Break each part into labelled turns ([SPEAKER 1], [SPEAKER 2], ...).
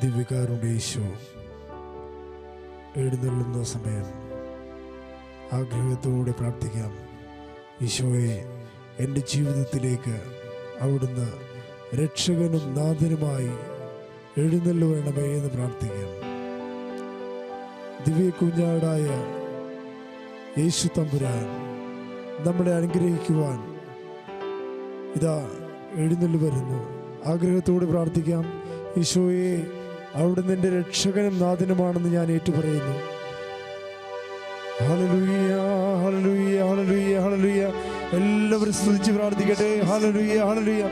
[SPEAKER 1] ദിവ്യകാരുണ്യ ഈശോ എഴുന്നള്ളുന്ന സമയം ആഗ്രഹത്തോടെ പ്രാർത്ഥിക്കാം. ഈശോയെ, എൻ്റെ ജീവിതത്തിലേക്ക് അവിടുന്ന് രക്ഷകനും നാഥനുമായി എഴുന്നള്ളുവേണമേ എന്ന് പ്രാർത്ഥിക്കാം. ദിവ്യ കുഞ്ഞാടായ യേശു തമ്പുരാൻ നമ്മളെ അനുഗ്രഹിക്കുവാൻ ഇതാ എഴുന്നള്ളി വരുന്നു. ആഗ്രഹത്തോടെ പ്രാർത്ഥിക്കാം. ഈശോയെ, അവിടുന്ന് എൻ്റെ രക്ഷകനും നാഥനുമാണെന്ന് ഞാൻ ഏറ്റുപറയുന്നു. Hallelujah, hallelujah, hallelujah, hallelujah. എല്ലാവരും സ്തുതിച്ച് പ്രാർത്ഥിക്കട്ടെ. ഹല്ലേലൂയ, ഹല്ലേലൂയ.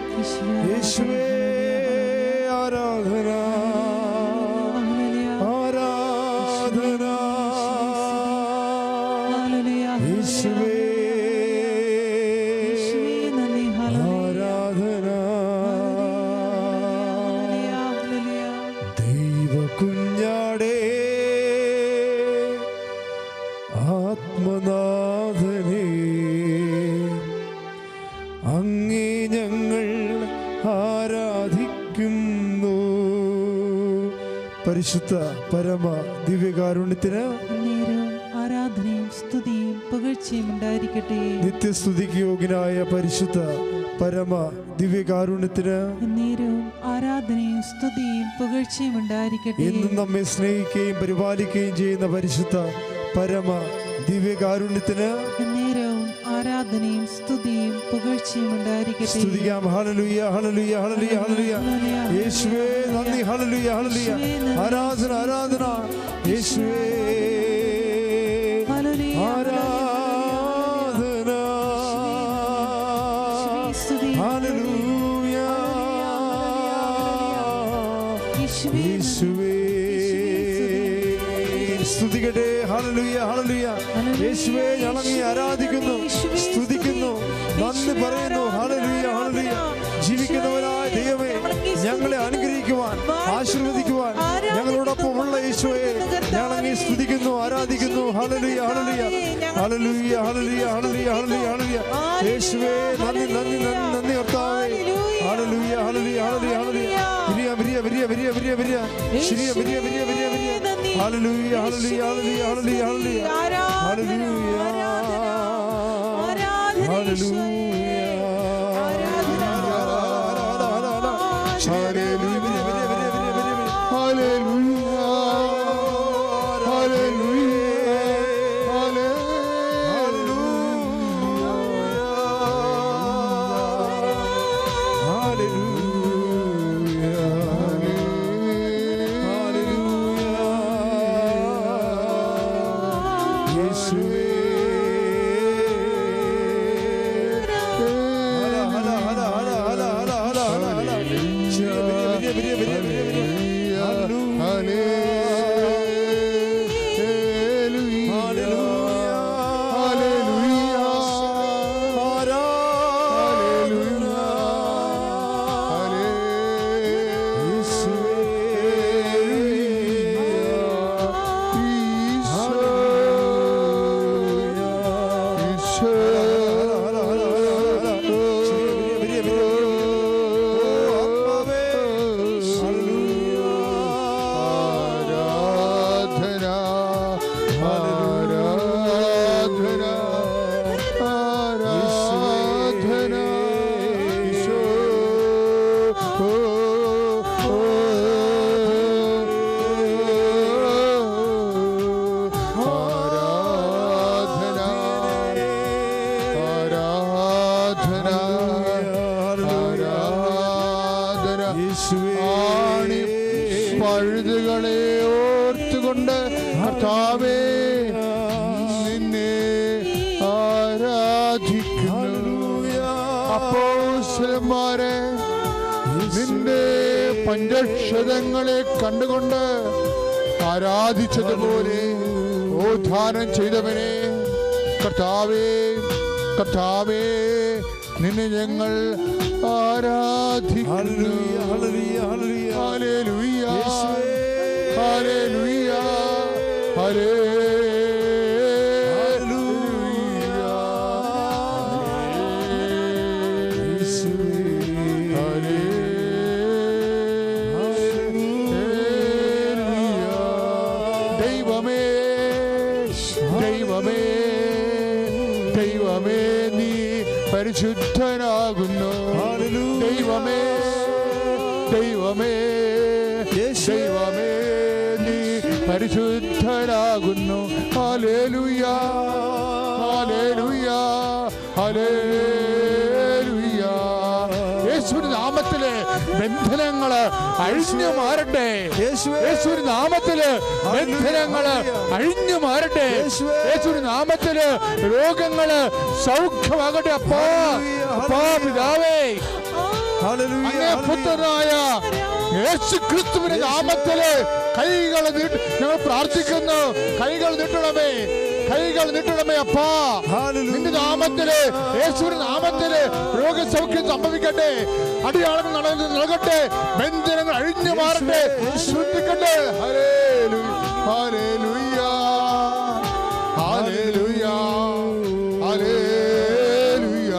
[SPEAKER 1] യേശുവേ ആരാധന, ആരാധന. യേശുവേ ആരാധന. ദൈവ കുഞ്ഞാടേ, ആത്മനാഥനേ, അങ്ങേ ഞങ്ങൾ ആരാധിക്കുന്നു. പരിശുദ്ധ പരമ ദിവ്യകാരുണ്യത്തിന്
[SPEAKER 2] ആരാധനയും സ്തുതിയും പുകഴ്ചയും ഉണ്ടായിരിക്കട്ടെ.
[SPEAKER 1] നിത്യസ്തുതിക്ക് യോഗ്യനായ പരിശുദ്ധ പരമ ദിവ്യകാരുണ്യത്തിന്
[SPEAKER 2] നേരവും ആരാധനയും സ്തുതിയും പുകഴ്ചയും ഉണ്ടായിരിക്കട്ടെ.
[SPEAKER 1] എന്നും നമ്മെ സ്നേഹിക്കുകയും പരിപാലിക്കുകയും ചെയ്യുന്ന പരിശുദ്ധ പരമ ദിവ്യകാരുണ്യത്തിന്
[SPEAKER 2] നേരവും ആരാധനയും സ്തുതിയും പുകഴ്ചയും ഉണ്ടായിരിക്കട്ടെ.
[SPEAKER 1] സ്തുതിക്കാം. ഹല്ലേലൂയ, ഹല്ലേലൂയ, ഹല്ലേലൂയ, ഹല്ലേലൂയ. യേശുവേ നന്ദി. ഹല്ലേലൂയ, ഹല്ലേലൂയ. ആരാധന, ആരാധന. യേശുവേ ആരാധന. ഹല്ലേലൂയ. യേശുവേ സ്തുതിക്കട്ടെ. ഹല്ലേലൂയ, ഹല്ലേലൂയ. യേശുവേ ഞങ്ങളങ്ങേ ആരാധിക്കുന്നു, സ്തുതിക്കുന്നു, നന്ദി പറയുന്നു. Hallelujah, hallelujah. ജീവിക്കുന്നവനായ ദൈവമേ, ഞങ്ങളെ അനുഗ്രഹിക്കുവാൻ, ആശീർവദിക്കുവാൻ ഞങ്ങളോടൊപ്പമുള്ള ഈശോയെ ഞങ്ങളങ്ങേ സ്തുതിക്കുന്നു, ആരാധിക്കുന്നു. ഹല്ലേലൂയ, hallelujah, hallelujah, hallelujah, hallelujah, hallelujah, ഹല്ലേലൂയ. യേശുവേ നന്ദി, നന്ദി, നന്ദി, നന്ദി കർത്താവേ. ഹല്ലേലൂയ, ഹല്ലേലൂയ, ഹല്ലേലൂയ, ഹല്ലേലൂയ. വിരിയ, വിരിയ, വിരിയ, വിരിയ, വിരിയ, വിരിയ. ശരിയ, വിരിയ, വിരിയ, വിരിയ, വിരിയ. ഹല്ലേലൂയ, hallelujah, hallelujah, hallelujah, hallelujah. Hallelujah, ഹല്ലേലൂയ.
[SPEAKER 3] പഴുതുകളെ ഓർത്തുകൊണ്ട് കർത്താവേ നിന്നെ ആരാധിക്കുന്നു. അപ്പോസ്തലന്മാരെ നിന്റെ പഞ്ചക്ഷതങ്ങളെ കണ്ടുകൊണ്ട് ആരാധിച്ചതുപോലെ ഉദ്ധാനം ചെയ്തവനെ കർത്താവേ, കർത്താവേ നിന്നെ ഞങ്ങൾ ആരാധിക്കുന്നു. ഹല്ലേലൂയ, ഹല്ലേലൂയ, ഹല്ലേലൂയ, ഹല്ലേലൂയ. ദൈവമേ ദൈവമേ ദൈവമേ നീ പരിശുദ്ധനാകുന്നു. ദൈവമേ ദൈവമേ ദൈവമേ നീ പരിശുദ്ധനാകുന്നു. Hallelujah hallelujah hallelujah. യേശുവിന്റെ നാമത്തിലെ ബന്ധനങ്ങള് അഴിഞ്ഞു മാറട്ടെ. യേശുവിന്റെ നാമത്തില് ബന്ധനങ്ങള് അഴിഞ്ഞു മാറട്ടെ. യേശുവിന്റെ നാമത്തില് രോഗങ്ങള് സൗഖ്യമാകട്ടെ. അപ്പാ അപ്പാ പിതാവേ, അങ്ങേ പുത്രനായ യേശു ക്രിസ്തുവിന്റെ നാമത്തില് കൈകൾ ഞങ്ങൾ പ്രാർത്ഥിക്കുന്നു. കൈകൾ നീട്ടണമേ, കൈകൾ നീട്ടണമേ അപ്പാ. നിന്റെ നാമത്തില് യേശുവിന്റെ നാമത്തില് രോഗസൗഖ്യം സംഭവിക്കട്ടെ. അടിയാളങ്ങൾ നൽകട്ടെ. ബന്ധനങ്ങൾ അഴിഞ്ഞു മാറട്ടെ. ശ്രദ്ധിക്കട്ടെ. ഹല്ലേലൂയ ഹല്ലേലൂയ ഹല്ലേലൂയ ഹല്ലേലൂയ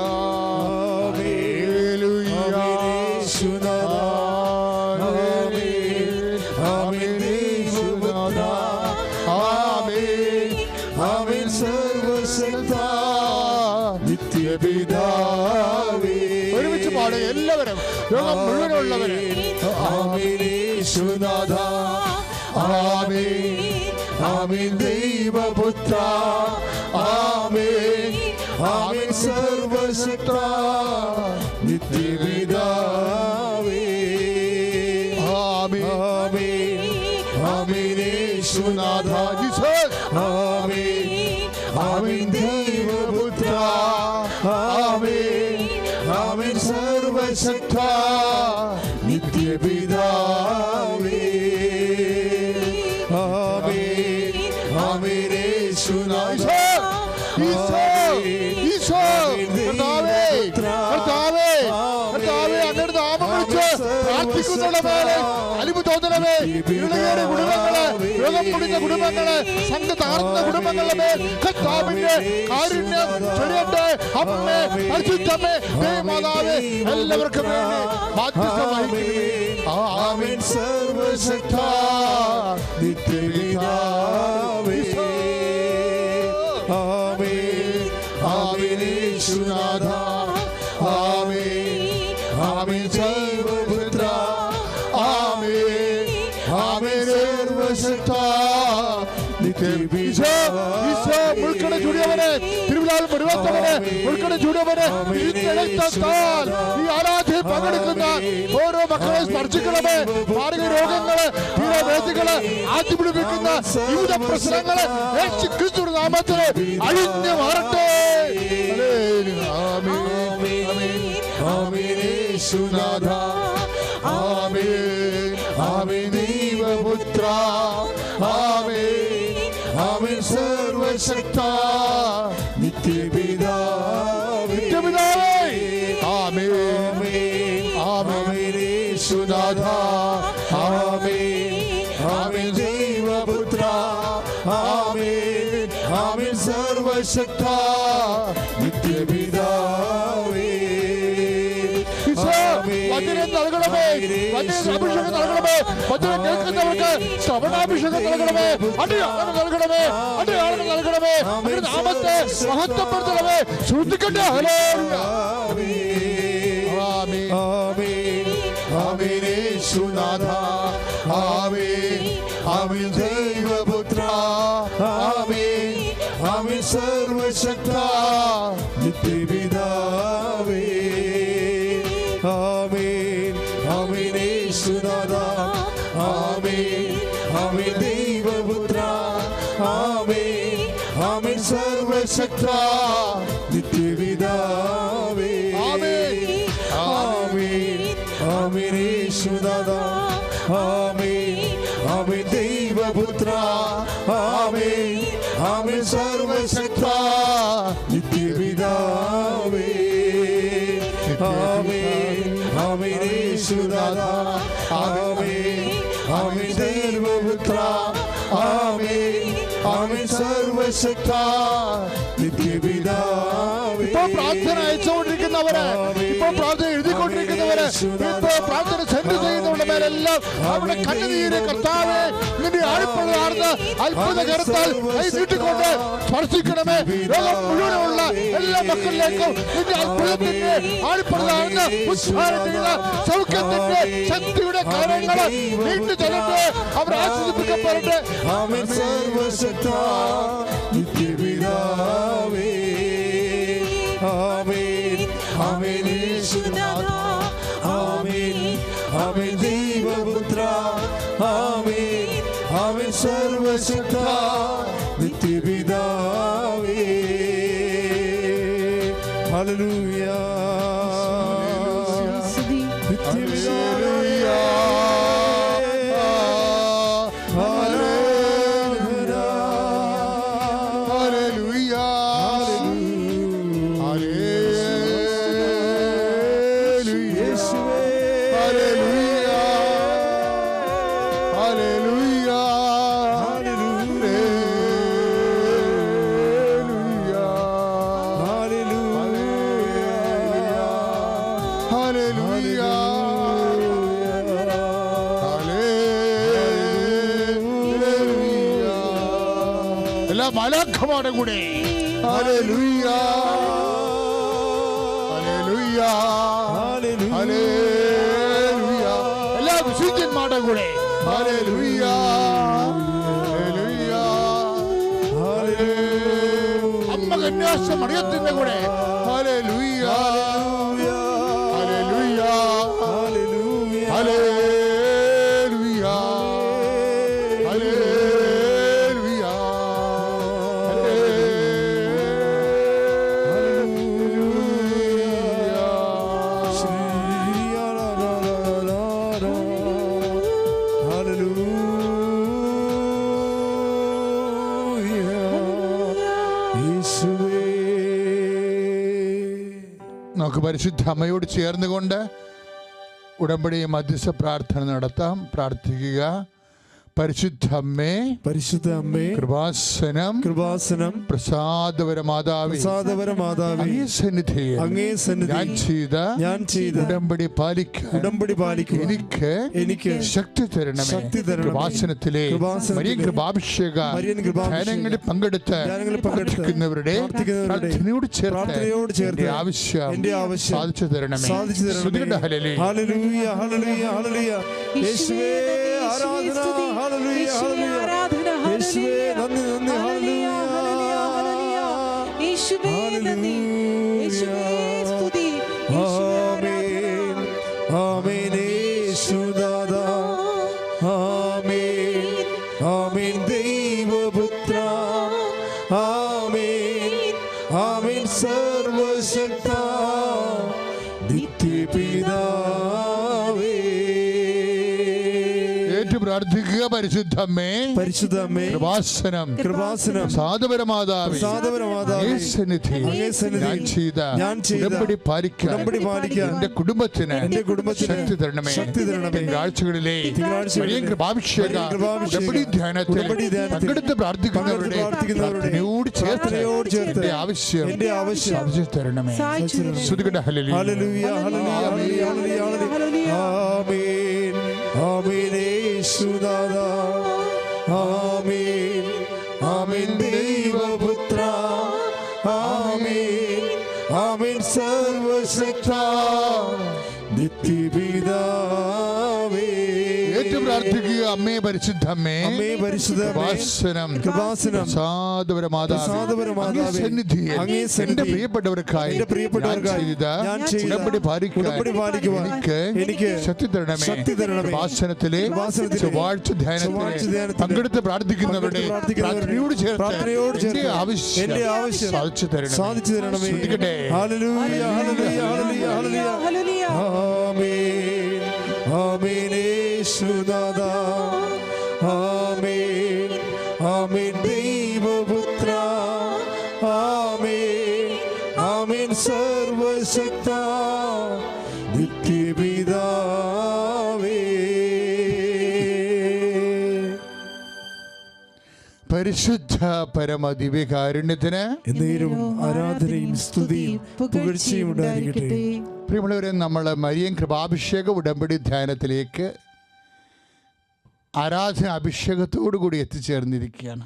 [SPEAKER 3] ഒരുമിച്ച് പാടുക എല്ലാവരും, ലോകം മുഴുവനുള്ളവരെ.
[SPEAKER 1] യേശുനാഥ ആമേൻ ആമേൻ ദൈവപുത്ര ആമേൻ ആമേൻ സർവശക്ത നിത്യപിതാവേ ആമേൻ ആമേൻ ആമേൻ യേശുനാഥ ആമേൻ ആമേൻ ദൈവപുത്ര ആമേൻ ആമേൻ സർവശക്ത നിത്യപിതാവേ ആമേൻ ആമേൻ യേശുനാഥ
[SPEAKER 3] ഈശോ കർത്താവേ കർത്താവേ കർത്താവേ അങ്ങയുടെ നാമം വിളിച്ച് പ്രാർത്ഥിക്കുന്നവരുടെ മേലെ അലിവ് തോന്നണമേ. ഇളയേറെ കുടുംബങ്ങള്, രോഗം മുടിഞ്ഞ കുടുംബങ്ങള്, സംഘ തകർന്ന കുടുംബങ്ങളുടെ മേൽ കർത്താവിന്റെ കാരുണ്യം ചൊരിയട്ടെ. അമ്മേ, പരിശുദ്ധമ്മേ, ദേവമാതാവേ, എല്ലാവർക്കും വേണ്ടി ബാധ്യത വഹിക്കണമേ.
[SPEAKER 1] ആമേൻ സർവശക്ത നിത്യപിതാവേ ആമേൻ ആമേൻ യേശുനാഥ ആമേൻ ആമേൻ ദൈവപുത്ര ആമേൻ ആമേൻ സർവശക്ത
[SPEAKER 3] ഈശോ മുൾക്കട ചൂടിയവനെ, തിരുവിലാൽ മുഴുവത്തവനെ, മുൾക്കട ചൂടിയവനെ, തിരിച്ചെടുത്താൽ ഈ ആരാധനയിൽ പങ്കെടുക്കുന്ന ഓരോ മക്കളെ സ്പർശിക്കണമേ. മാർഗ രോഗങ്ങള്, തീരവേദികള്, ആദ്യപിടിപ്പിക്കുന്ന വിവിധ പ്രശ്നങ്ങള് യേശു ക്രിസ്തുവിന്റെ നാമത്തില് അഴിഞ്ഞു മാറട്ടെ.
[SPEAKER 1] ആമേൻ യേശുനാഥ ആമേൻ ആമേൻ ദൈവപുത്ര ആമേൻ ആമേൻ സർവശക്ത നിത്യപിതാവേ ആമേൻ ആമേൻ യേശുനാഥ ആമേൻ ആമേൻ ദൈവപുത്ര ആമേൻ ആമേൻ സർവശക്ത നിത്യപിതാവേ
[SPEAKER 3] വചനം നൽകണമേ, വചനാഭിഷേകം നൽകണമേ, വചനം കേൾക്കുന്നവർക്ക് ശ്രവണാഭിഷേകം നൽകണമേ, അടയാളം നൽകണമേ, അടയാളം നൽകണമേ, അവരുടെ നാമത്തെ മഹത്വപ്പെടുത്തണമേ. ശ്രദ്ധിക്കട്ടെ. ഹല്ലേലൂയ
[SPEAKER 1] ആമേൻ ആമേൻ ആമേൻ യേശുനാഥ ആമേൻ ആമേൻ ദൈവപുത്ര ആമേൻ ആമേൻ സർവശക്ത നിത്യപിതാവേ ആമേൻ ആമേൻ യേശുനാഥ ആമേൻ ആമേൻ ദൈവപുത്ര ആമേൻ ആമേൻ സർവശക്ത നിത്യപിതാവേ ആമേൻ ആമേൻ യേശുനാഥ ആമേൻ ആമേൻ ദൈവപുത്ര ആമേൻ ആമേൻ സർവശക്ത നിത്യപിതാവേ ആമേൻ ആമേൻ യേശുനാഥ ആമേൻ ആമേൻ ദൈവപുത്ര ആമേൻ ആമേൻ സർവശക്ത നിത്യപിതാവേ.
[SPEAKER 3] ഇപ്പോൾ പ്രാർത്ഥന അയച്ചുകൊണ്ടിരിക്കുന്നവര്, ഇപ്പോൾ പ്രാർത്ഥന എഴുതിക്കൊണ്ടിരിക്കുന്നവര്, ഇപ്പോൾ പ്രാർത്ഥന സെൻഡ് ചെയ്യുന്നവരുടെ മേലെല്ലാം അവിടെ കണ്ണുനീര് കർത്താവേ നിന്റെ ആഴ്പള്ളാർന്ന് അത്ഭുത കരത്താൽ കൈ നീട്ടിക്കൊണ്ട് സ്പർശിക്കണമേ. ലോകം മുഴുവനുള്ള എല്ലാ മക്കളിലേക്കും നിന്റെ അത്ഭുതത്തിന്റെ ആഴ്പള്ളാർന്ന് ഉദ്ധാരം ചെയ്ത സൗഖ്യത്തിന്റെ ശക്തിയുടെ കാര്യങ്ങൾ നീണ്ടു ചെല്ലട്ടെ. അവർ ആശ്വസിപ്പിക്കപ്പെടട്ടെ.
[SPEAKER 1] ആമേൻ. സർവശക്ത നിത്യപിതാവേ ആമേൻ. ആമേൻ യേശുനാഥാ ആമേൻ. ആമേൻ ദൈവപുത്ര ആമേൻ. ആമേൻ സർവശക്ത നിത്യപിതാവേ. ഹല്ലേലൂയ.
[SPEAKER 3] എല്ലാ മലാഖമാരുടെ കൂടെ ഹല്ലേലൂയ ഹല്ലേലൂയ ഹല്ലേലൂയ. എല്ലാ വിശുദ്ധന്മാരുടെ കൂടെ ഹല്ലേലൂയ ഹല്ലേലൂയ ഹല്ലേലൂയ. അമ്മ കന്യാസ മറിയത്തിന്റെ കൂടെ hallelujah hallelujah hallelujah hallelujah hallelujah. നമുക്ക് പരിശുദ്ധ അമ്മയോട് ചേർന്നുകൊണ്ട് ഉടമ്പടി മധ്യസ്ഥ പ്രാർത്ഥന നടത്താം. പ്രാർത്ഥിക്കുക. പരിശുദ്ധ അമ്മേ,
[SPEAKER 1] പരിശുദ്ധ അമ്മേ,
[SPEAKER 3] കൃപാസനം
[SPEAKER 1] കൃപാസനം
[SPEAKER 3] പ്രസാദപര മാതാവേ, അങ്ങേ സന്നിധിയിൽ ഞാൻ ചെയ്ത ഉടമ്പടി പാലിക്കാൻ എനിക്ക് ശക്തി തരണമേ. കൃപാസനത്തിലെ മരിയൻ കൃപാഭിഷേക ധ്യാനങ്ങളിൽ പങ്കെടുത്ത് പ്രാർത്ഥിക്കുന്നവരുടെ പ്രാർത്ഥനയോട് ചേർത്ത് ആവശ്യം സാധിച്ചു തരണമേ.
[SPEAKER 1] ഹല്ലേലൂയ ഹല്ലേലൂയ ഹല്ലേലൂയ. യേശുവേ ആരാധന. ഹല്ലേലൂയ ഹല്ലേലൂയ. യേശുവേ നന്ദി നന്ദി. ഹല്ലേലൂയ
[SPEAKER 2] യേശുവേ നന്ദി. യേശുവേ സ്തുതി.
[SPEAKER 1] ആമേൻ ആമേൻ യേശുനാഥാ ആമേൻ. ആമേൻ ദൈവപുത്ര ആമേൻ. ആമേൻ സർവശക്ത നിത്യപിതാവേ.
[SPEAKER 3] പ്രാർത്ഥിക്കുക. പരിശുദ്ധമ്മേ, പരിശുദ്ധമ്മേ, കൃപാസനം സാധപരമാതാവേ, ഞാൻ ചെയ്ത ഉടമ്പടി പാലിക്കാൻ എന്റെ കുടുംബത്തിന് ശക്തി തരണമേ. തിങ്കളാഴ്ചകളിലെ കൃപാഭിഷേക ഉടമ്പടി ധ്യാനത്തിൽ പങ്കെടുത്ത് പ്രാർത്ഥിക്കുന്നവരുടെ പ്രാർത്ഥനയോട് ചേർത്ത് ആവശ്യം സാധിച്ചു തരണമേ. ശ്രുതികട്ടെ ഹല്ലേലൂയ ഹല്ലേലൂയ ഹല്ലേലൂയ. ആമേൻ ആമേൻ യേശുനാഥാ ആമേൻ. ആമേൻ ദൈവപുത്ര ആമേൻ. ആമേൻ സർവശക്ത നിത്യപിതാവേ. പ്രാർത്ഥിക്കുക. അമ്മേ പരിശുദ്ധമ്മേ, അമ്മേ പരിശുദ്ധ കൃപാസനം സാധപരമാതാവേ, എന്റെ പ്രിയപ്പെട്ടവർക്കായി ഞാൻ ചെയ്ത ഉടമ്പടി പാലിക്കുവാൻ എനിക്ക് ശക്തി തരണമേ. കൃപാസനത്തിലെ ചൊവ്വാഴ്ച ധ്യാനത്തിൽ പങ്കെടുത്ത് പ്രാർത്ഥിക്കുന്നവരുടെ പ്രാർത്ഥനയോട് ചേർത്ത് എന്റെ ആവശ്യം സാധിച്ചു തരണമേ. ഹല്ലേലൂയ ഹല്ലേലൂയ ഹല്ലേലൂയ. ആമേൻ ആമേൻ യേശുനാഥാ ആമേൻ. ആമേൻ ദൈവപുത്ര ആമേൻ. ആമേൻ സർവശക്ത നിത്യപിതാവേ. പരിശുദ്ധ പരമ ദിവ്യകാരുണ്യത്തിന്
[SPEAKER 1] എന്നേരവും ആരാധനയും സ്തുതിയും പുകഴ്ചയും ഉണ്ടായിരിക്കട്ടെ.
[SPEAKER 3] പ്രിയമുള്ളവരെ, നമ്മൾ മരിയൻ കൃപാഭിഷേക ഉടമ്പടി ധ്യാനത്തിലേക്ക് ആരാധന അഭിഷേകത്തോടു കൂടി എത്തിച്ചേർന്നിരിക്കുകയാണ്.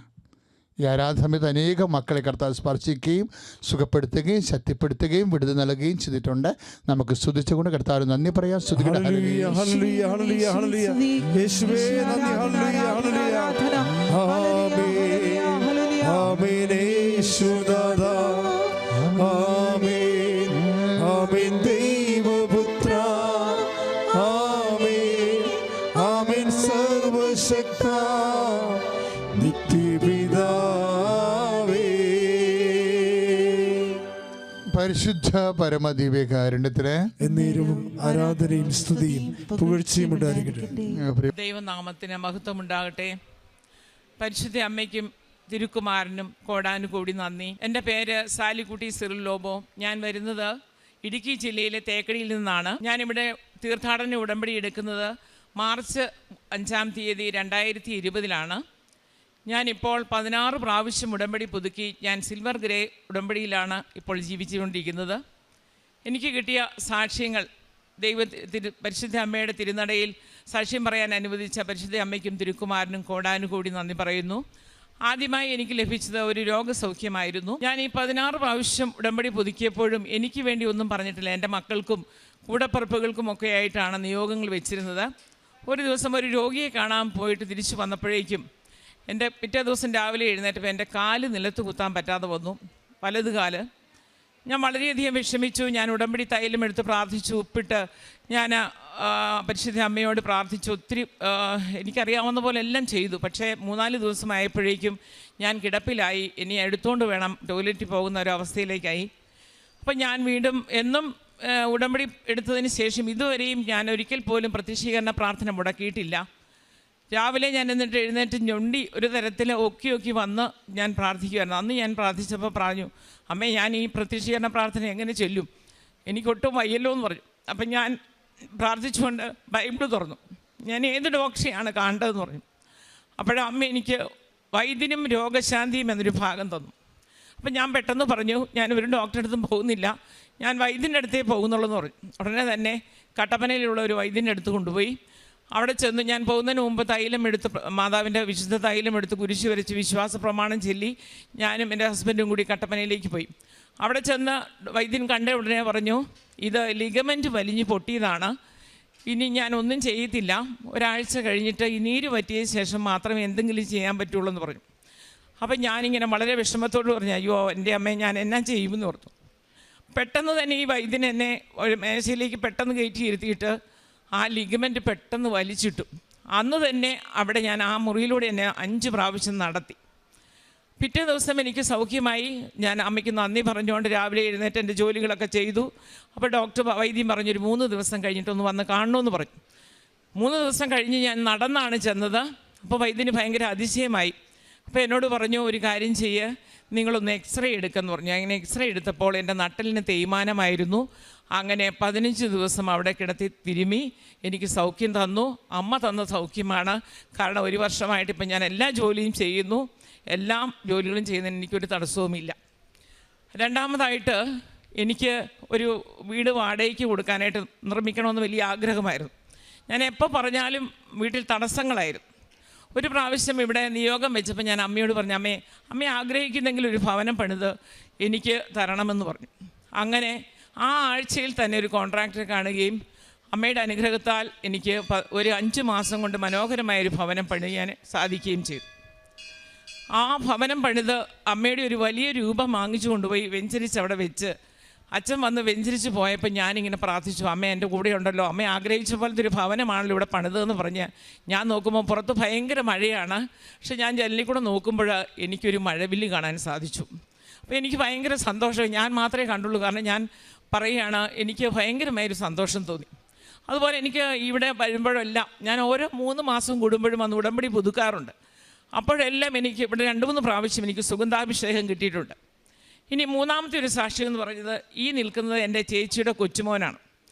[SPEAKER 3] ഈ ആരാധനയിൽ അനേകം മക്കളെ കർത്താവ് സ്പർശിക്കുകയും സുഖപ്പെടുത്തുകയും ശക്തിപ്പെടുത്തുകയും വിടുതൽ നൽകുകയും ചെയ്തിട്ടുണ്ട്. നമുക്ക് സ്തുതിച്ചുകൊണ്ട് കർത്താവ് നന്ദി പറയാം.
[SPEAKER 1] സർവശക്ത നിത്യപിതാവേ,
[SPEAKER 3] പരിശുദ്ധ പരമ ദിവ്യകാരുണ്യത്തിന്
[SPEAKER 1] എന്നേരവും ആരാധനയും സ്തുതിയും പുകഴ്ചയും ഉണ്ടായിരിക്കട്ടെ.
[SPEAKER 4] ദൈവനാമത്തിന് മഹത്വം ഉണ്ടാകട്ടെ. പരിശുദ്ധ അമ്മയ്ക്കും തിരുക്കുമാരനും കോടാനുകൂടി നന്ദി. എൻ്റെ പേര് സാലിക്കുട്ടി സിറിൽ ലോബോ. ഞാൻ വരുന്നത് ഇടുക്കി ജില്ലയിലെ തേക്കടിയിൽ നിന്നാണ്. ഞാനിവിടെ തീർത്ഥാടന ഉടമ്പടി എടുക്കുന്നത് മാർച്ച് 5-ാം തീയതി 2020 ഞാനിപ്പോൾ 16 പ്രാവശ്യം ഉടമ്പടി പുതുക്കി ഞാൻ സിൽവർ ഗ്രേ ഉടമ്പടിയിലാണ് ഇപ്പോൾ ജീവിച്ചുകൊണ്ടിരിക്കുന്നത്. എനിക്ക് കിട്ടിയ സാക്ഷ്യങ്ങൾ പരിശുദ്ധ അമ്മയുടെ തിരുനടയിൽ സാക്ഷ്യം പറയാൻ അനുവദിച്ച പരിശുദ്ധ അമ്മയ്ക്കും തിരുക്കുമാരനും കോടാനുകൂടി നന്ദി പറയുന്നു. ആദ്യമായി എനിക്ക് ലഭിച്ചത് ഒരു രോഗസൗഖ്യമായിരുന്നു. ഞാൻ ഈ 16 പ്രാവശ്യം ഉടമ്പടി പുതുക്കിയപ്പോഴും എനിക്ക് വേണ്ടി ഒന്നും പറഞ്ഞിട്ടില്ല. എൻ്റെ മക്കൾക്കും കൂടപ്പറപ്പുകൾക്കുമൊക്കെ ആയിട്ടാണ് നിയോഗങ്ങൾ വെച്ചിരുന്നത്. ഒരു ദിവസം ഒരു രോഗിയെ കാണാൻ പോയിട്ട് തിരിച്ചു വന്നപ്പോഴേക്കും എൻ്റെ പിറ്റേ ദിവസം രാവിലെ എഴുന്നേറ്റപ്പോൾ എൻ്റെ കാല് നിലത്ത് കുത്താൻ പറ്റാതെ വന്നു, വലത് കാല്. ഞാൻ വളരെയധികം വിഷമിച്ചു. ഞാൻ ഉടമ്പടി തൈലം എടുത്ത് പ്രാർത്ഥിച്ചു, ഉപ്പിട്ട് ഞാൻ പരിശുദ്ധ അമ്മയോട് പ്രാർത്ഥിച്ചു. ഒത്തിരി എനിക്കറിയാവുന്ന പോലെ എല്ലാം ചെയ്തു. പക്ഷേ 3-4 ദിവസമായപ്പോഴേക്കും ഞാൻ കിടപ്പിലായി. ഇനി എടുത്തുകൊണ്ട് വേണം ടോയ്ലറ്റിൽ പോകുന്ന ഒരു അവസ്ഥയിലേക്കായി. അപ്പം ഞാൻ വീണ്ടും എന്നും ഉടമ്പടി എടുത്തതിന് ശേഷം ഇതുവരെയും ഞാൻ ഒരിക്കൽ പോലും പ്രത്യക്ഷീകരണ പ്രാർത്ഥന മുടക്കിയിട്ടില്ല. രാവിലെ ഞാൻ എന്നിട്ട് എഴുന്നേറ്റ് ഞൊണ്ടി ഒരു തരത്തിൽ ഒക്കി വന്ന് ഞാൻ പ്രാർത്ഥിക്കുമായിരുന്നു. അന്ന് ഞാൻ പ്രാർത്ഥിച്ചപ്പോൾ പറഞ്ഞു, അമ്മേ ഞാൻ ഈ പ്രത്യക്ഷീകരണ പ്രാർത്ഥന എങ്ങനെ ചൊല്ലും, എനിക്കൊട്ടും വയ്യല്ലോ എന്ന് പറഞ്ഞു. അപ്പം ഞാൻ പ്രാർത്ഥിച്ചുകൊണ്ട് ബൈബിൾ തുറന്നു. ഞാൻ ഏത് ഡോക്ടറെയാണ് കാണേണ്ടതെന്ന് പറഞ്ഞു. അപ്പോഴമ്മ എനിക്ക് വൈദ്യനും രോഗശാന്തിയും എന്നൊരു ഭാഗം തന്നു. അപ്പം ഞാൻ പെട്ടെന്ന് പറഞ്ഞു, ഞാൻ ഒരു ഡോക്ടറെ അടുത്തും പോകുന്നില്ല, ഞാൻ വൈദ്യൻ്റെ അടുത്തേ പോകുന്നുള്ളൂ എന്ന് പറഞ്ഞു. ഉടനെ തന്നെ കട്ടപ്പനയിലുള്ള ഒരു വൈദ്യൻ്റെ അടുത്ത് കൊണ്ടുപോയി. അവിടെ ചെന്ന് ഞാൻ പോകുന്നതിന് മുമ്പ് തൈലം എടുത്ത്, മാതാവിൻ്റെ വിശുദ്ധ തൈലം എടുത്ത് കുരിശ് വരച്ച് വിശ്വാസ പ്രമാണം ചൊല്ലി ഞാനും എൻ്റെ ഹസ്ബൻഡും കൂടി കട്ടപ്പനയിലേക്ക് പോയി. അവിടെ ചെന്ന് വൈദ്യൻ കണ്ട ഉടനെ പറഞ്ഞു, ഇത് ലിഗമെൻറ്റ് വലിഞ്ഞ് പൊട്ടിയതാണ്, ഇനി ഞാൻ ഒന്നും ചെയ്യത്തില്ല, ഒരാഴ്ച കഴിഞ്ഞിട്ട് ഈ നീര് പറ്റിയ ശേഷം മാത്രമേ എന്തെങ്കിലും ചെയ്യാൻ പറ്റുള്ളൂ എന്ന് പറഞ്ഞു. അപ്പം ഞാനിങ്ങനെ വളരെ വിഷമത്തോട് പറഞ്ഞു, അയ്യോ എൻ്റെ അമ്മയെ ഞാൻ എന്നാ ചെയ്യുമെന്ന് പറഞ്ഞു. പെട്ടെന്ന് തന്നെ ഈ വൈദ്യൻ എന്നെ ഒരു മേശയിലേക്ക് പെട്ടെന്ന് കയറ്റി ഇരുത്തിയിട്ട് ആ ലിഗമെൻറ്റ് പെട്ടെന്ന് വലിച്ചിട്ടു. അന്ന് തന്നെ അവിടെ ഞാൻ ആ മുറിയിലൂടെ എന്നെ 5 പ്രാവശ്യം നടത്തി. പിറ്റേ ദിവസം എനിക്ക് സൗഖ്യമായി. ഞാൻ അമ്മയ്ക്ക് നന്ദി പറഞ്ഞുകൊണ്ട് രാവിലെ എഴുന്നേറ്റ് എൻ്റെ ജോലികളൊക്കെ ചെയ്തു. അപ്പോൾ വൈദ്യം പറഞ്ഞൊരു 3 ദിവസം കഴിഞ്ഞിട്ടൊന്ന് വന്ന് കാണണമെന്ന് പറഞ്ഞു. 3 ദിവസം കഴിഞ്ഞ് ഞാൻ നടന്നാണ് ചെന്നത്. അപ്പോൾ വൈദ്യന് ഭയങ്കര അതിശയമായി. അപ്പോൾ എന്നോട് പറഞ്ഞു, ഒരു കാര്യം ചെയ്യുക, നിങ്ങളൊന്ന് എക്സ്റേ എടുക്കുമെന്ന് പറഞ്ഞു. അങ്ങനെ എക്സ്റേ എടുത്തപ്പോൾ എൻ്റെ നട്ടലിന് തേയ്മാനമായിരുന്നു. അങ്ങനെ 15 ദിവസം അവിടെ കിടത്തി തിരുമി എനിക്ക് സൗഖ്യം തന്നു. അമ്മ തന്ന സൗഖ്യമാണ്. കാരണം 1 വർഷമായിട്ട് ഇപ്പം ഞാൻ എല്ലാ ജോലിയും ചെയ്യുന്നു, എല്ലാ ജോലികളും ചെയ്യുന്നതിന് എനിക്കൊരു തടസ്സവുമില്ല. രണ്ടാമതായിട്ട് എനിക്ക് ഒരു വീട് വാടകയ്ക്ക് കൊടുക്കാനായിട്ട് നിർമ്മിക്കണമെന്ന് വലിയ ആഗ്രഹമായിരുന്നു. ഞാൻ എപ്പോൾ പറഞ്ഞാലും വീട്ടിൽ തടസ്സങ്ങളായിരുന്നു. ഒരു പ്രാവശ്യം ഇവിടെ നിയോഗം വെച്ചപ്പോൾ ഞാൻ അമ്മയോട് പറഞ്ഞു, അമ്മയെ ആഗ്രഹിക്കുന്നെങ്കിൽ ഒരു ഭവനം പണിത് എനിക്ക് തരണമെന്ന് പറഞ്ഞു. അങ്ങനെ ആ ആഴ്ചയിൽ തന്നെ ഒരു കോൺട്രാക്ടറെ കാണുകയും അമ്മയുടെ അനുഗ്രഹത്താൽ എനിക്ക് ഒരു 5 മാസം കൊണ്ട് മനോഹരമായൊരു ഭവനം പണിയാൻ സാധിക്കുകയും ചെയ്തു. ആ ഭവനം പണിത് അമ്മയുടെ ഒരു വലിയ രൂപം വാങ്ങിച്ചു കൊണ്ടുപോയി വെഞ്ചരിച്ച് അവിടെ വെച്ച് അച്ഛൻ വന്ന് വെഞ്ചരിച്ച് പോയപ്പോൾ ഞാനിങ്ങനെ പ്രാർത്ഥിച്ചു, അമ്മ എൻ്റെ കൂടെ ഉണ്ടല്ലോ, അമ്മ ആഗ്രഹിച്ച പോലത്തെ ഒരു ഭവനമാണല്ലോ ഇവിടെ പണിതെന്ന് പറഞ്ഞ് ഞാൻ നോക്കുമ്പോൾ പുറത്ത് ഭയങ്കര മഴയാണ്. പക്ഷെ ഞാൻ ജനലിൽ കൂടെ നോക്കുമ്പോൾ എനിക്കൊരു മഴവില്ല് കാണാൻ സാധിച്ചു. അപ്പോൾ എനിക്ക് ഭയങ്കര സന്തോഷം. ഞാൻ മാത്രമേ കണ്ടുള്ളൂ, കാരണം ഞാൻ പറയുകയാണ്, എനിക്ക് ഭയങ്കരമായൊരു സന്തോഷം തോന്നി. അതുപോലെ എനിക്ക് ഇവിടെ വരുമ്പോഴെല്ലാം ഞാൻ ഓരോ 3 മാസം കൂടുമ്പോഴും വന്ന് ഉടമ്പടി പുതുക്കാറുണ്ട്. അപ്പോഴെല്ലാം എനിക്ക് ഇവിടെ 2-3 പ്രാവശ്യം എനിക്ക് സുഗന്ധാഭിഷേകം കിട്ടിയിട്ടുണ്ട്. ഇനി 3-ാമത്തെ ഒരു സാക്ഷ്യം എന്ന് പറയുന്നത്, ഈ നിൽക്കുന്നത് എൻ്റെ ചേച്ചിയുടെ കൊച്ചുമോനാണ്.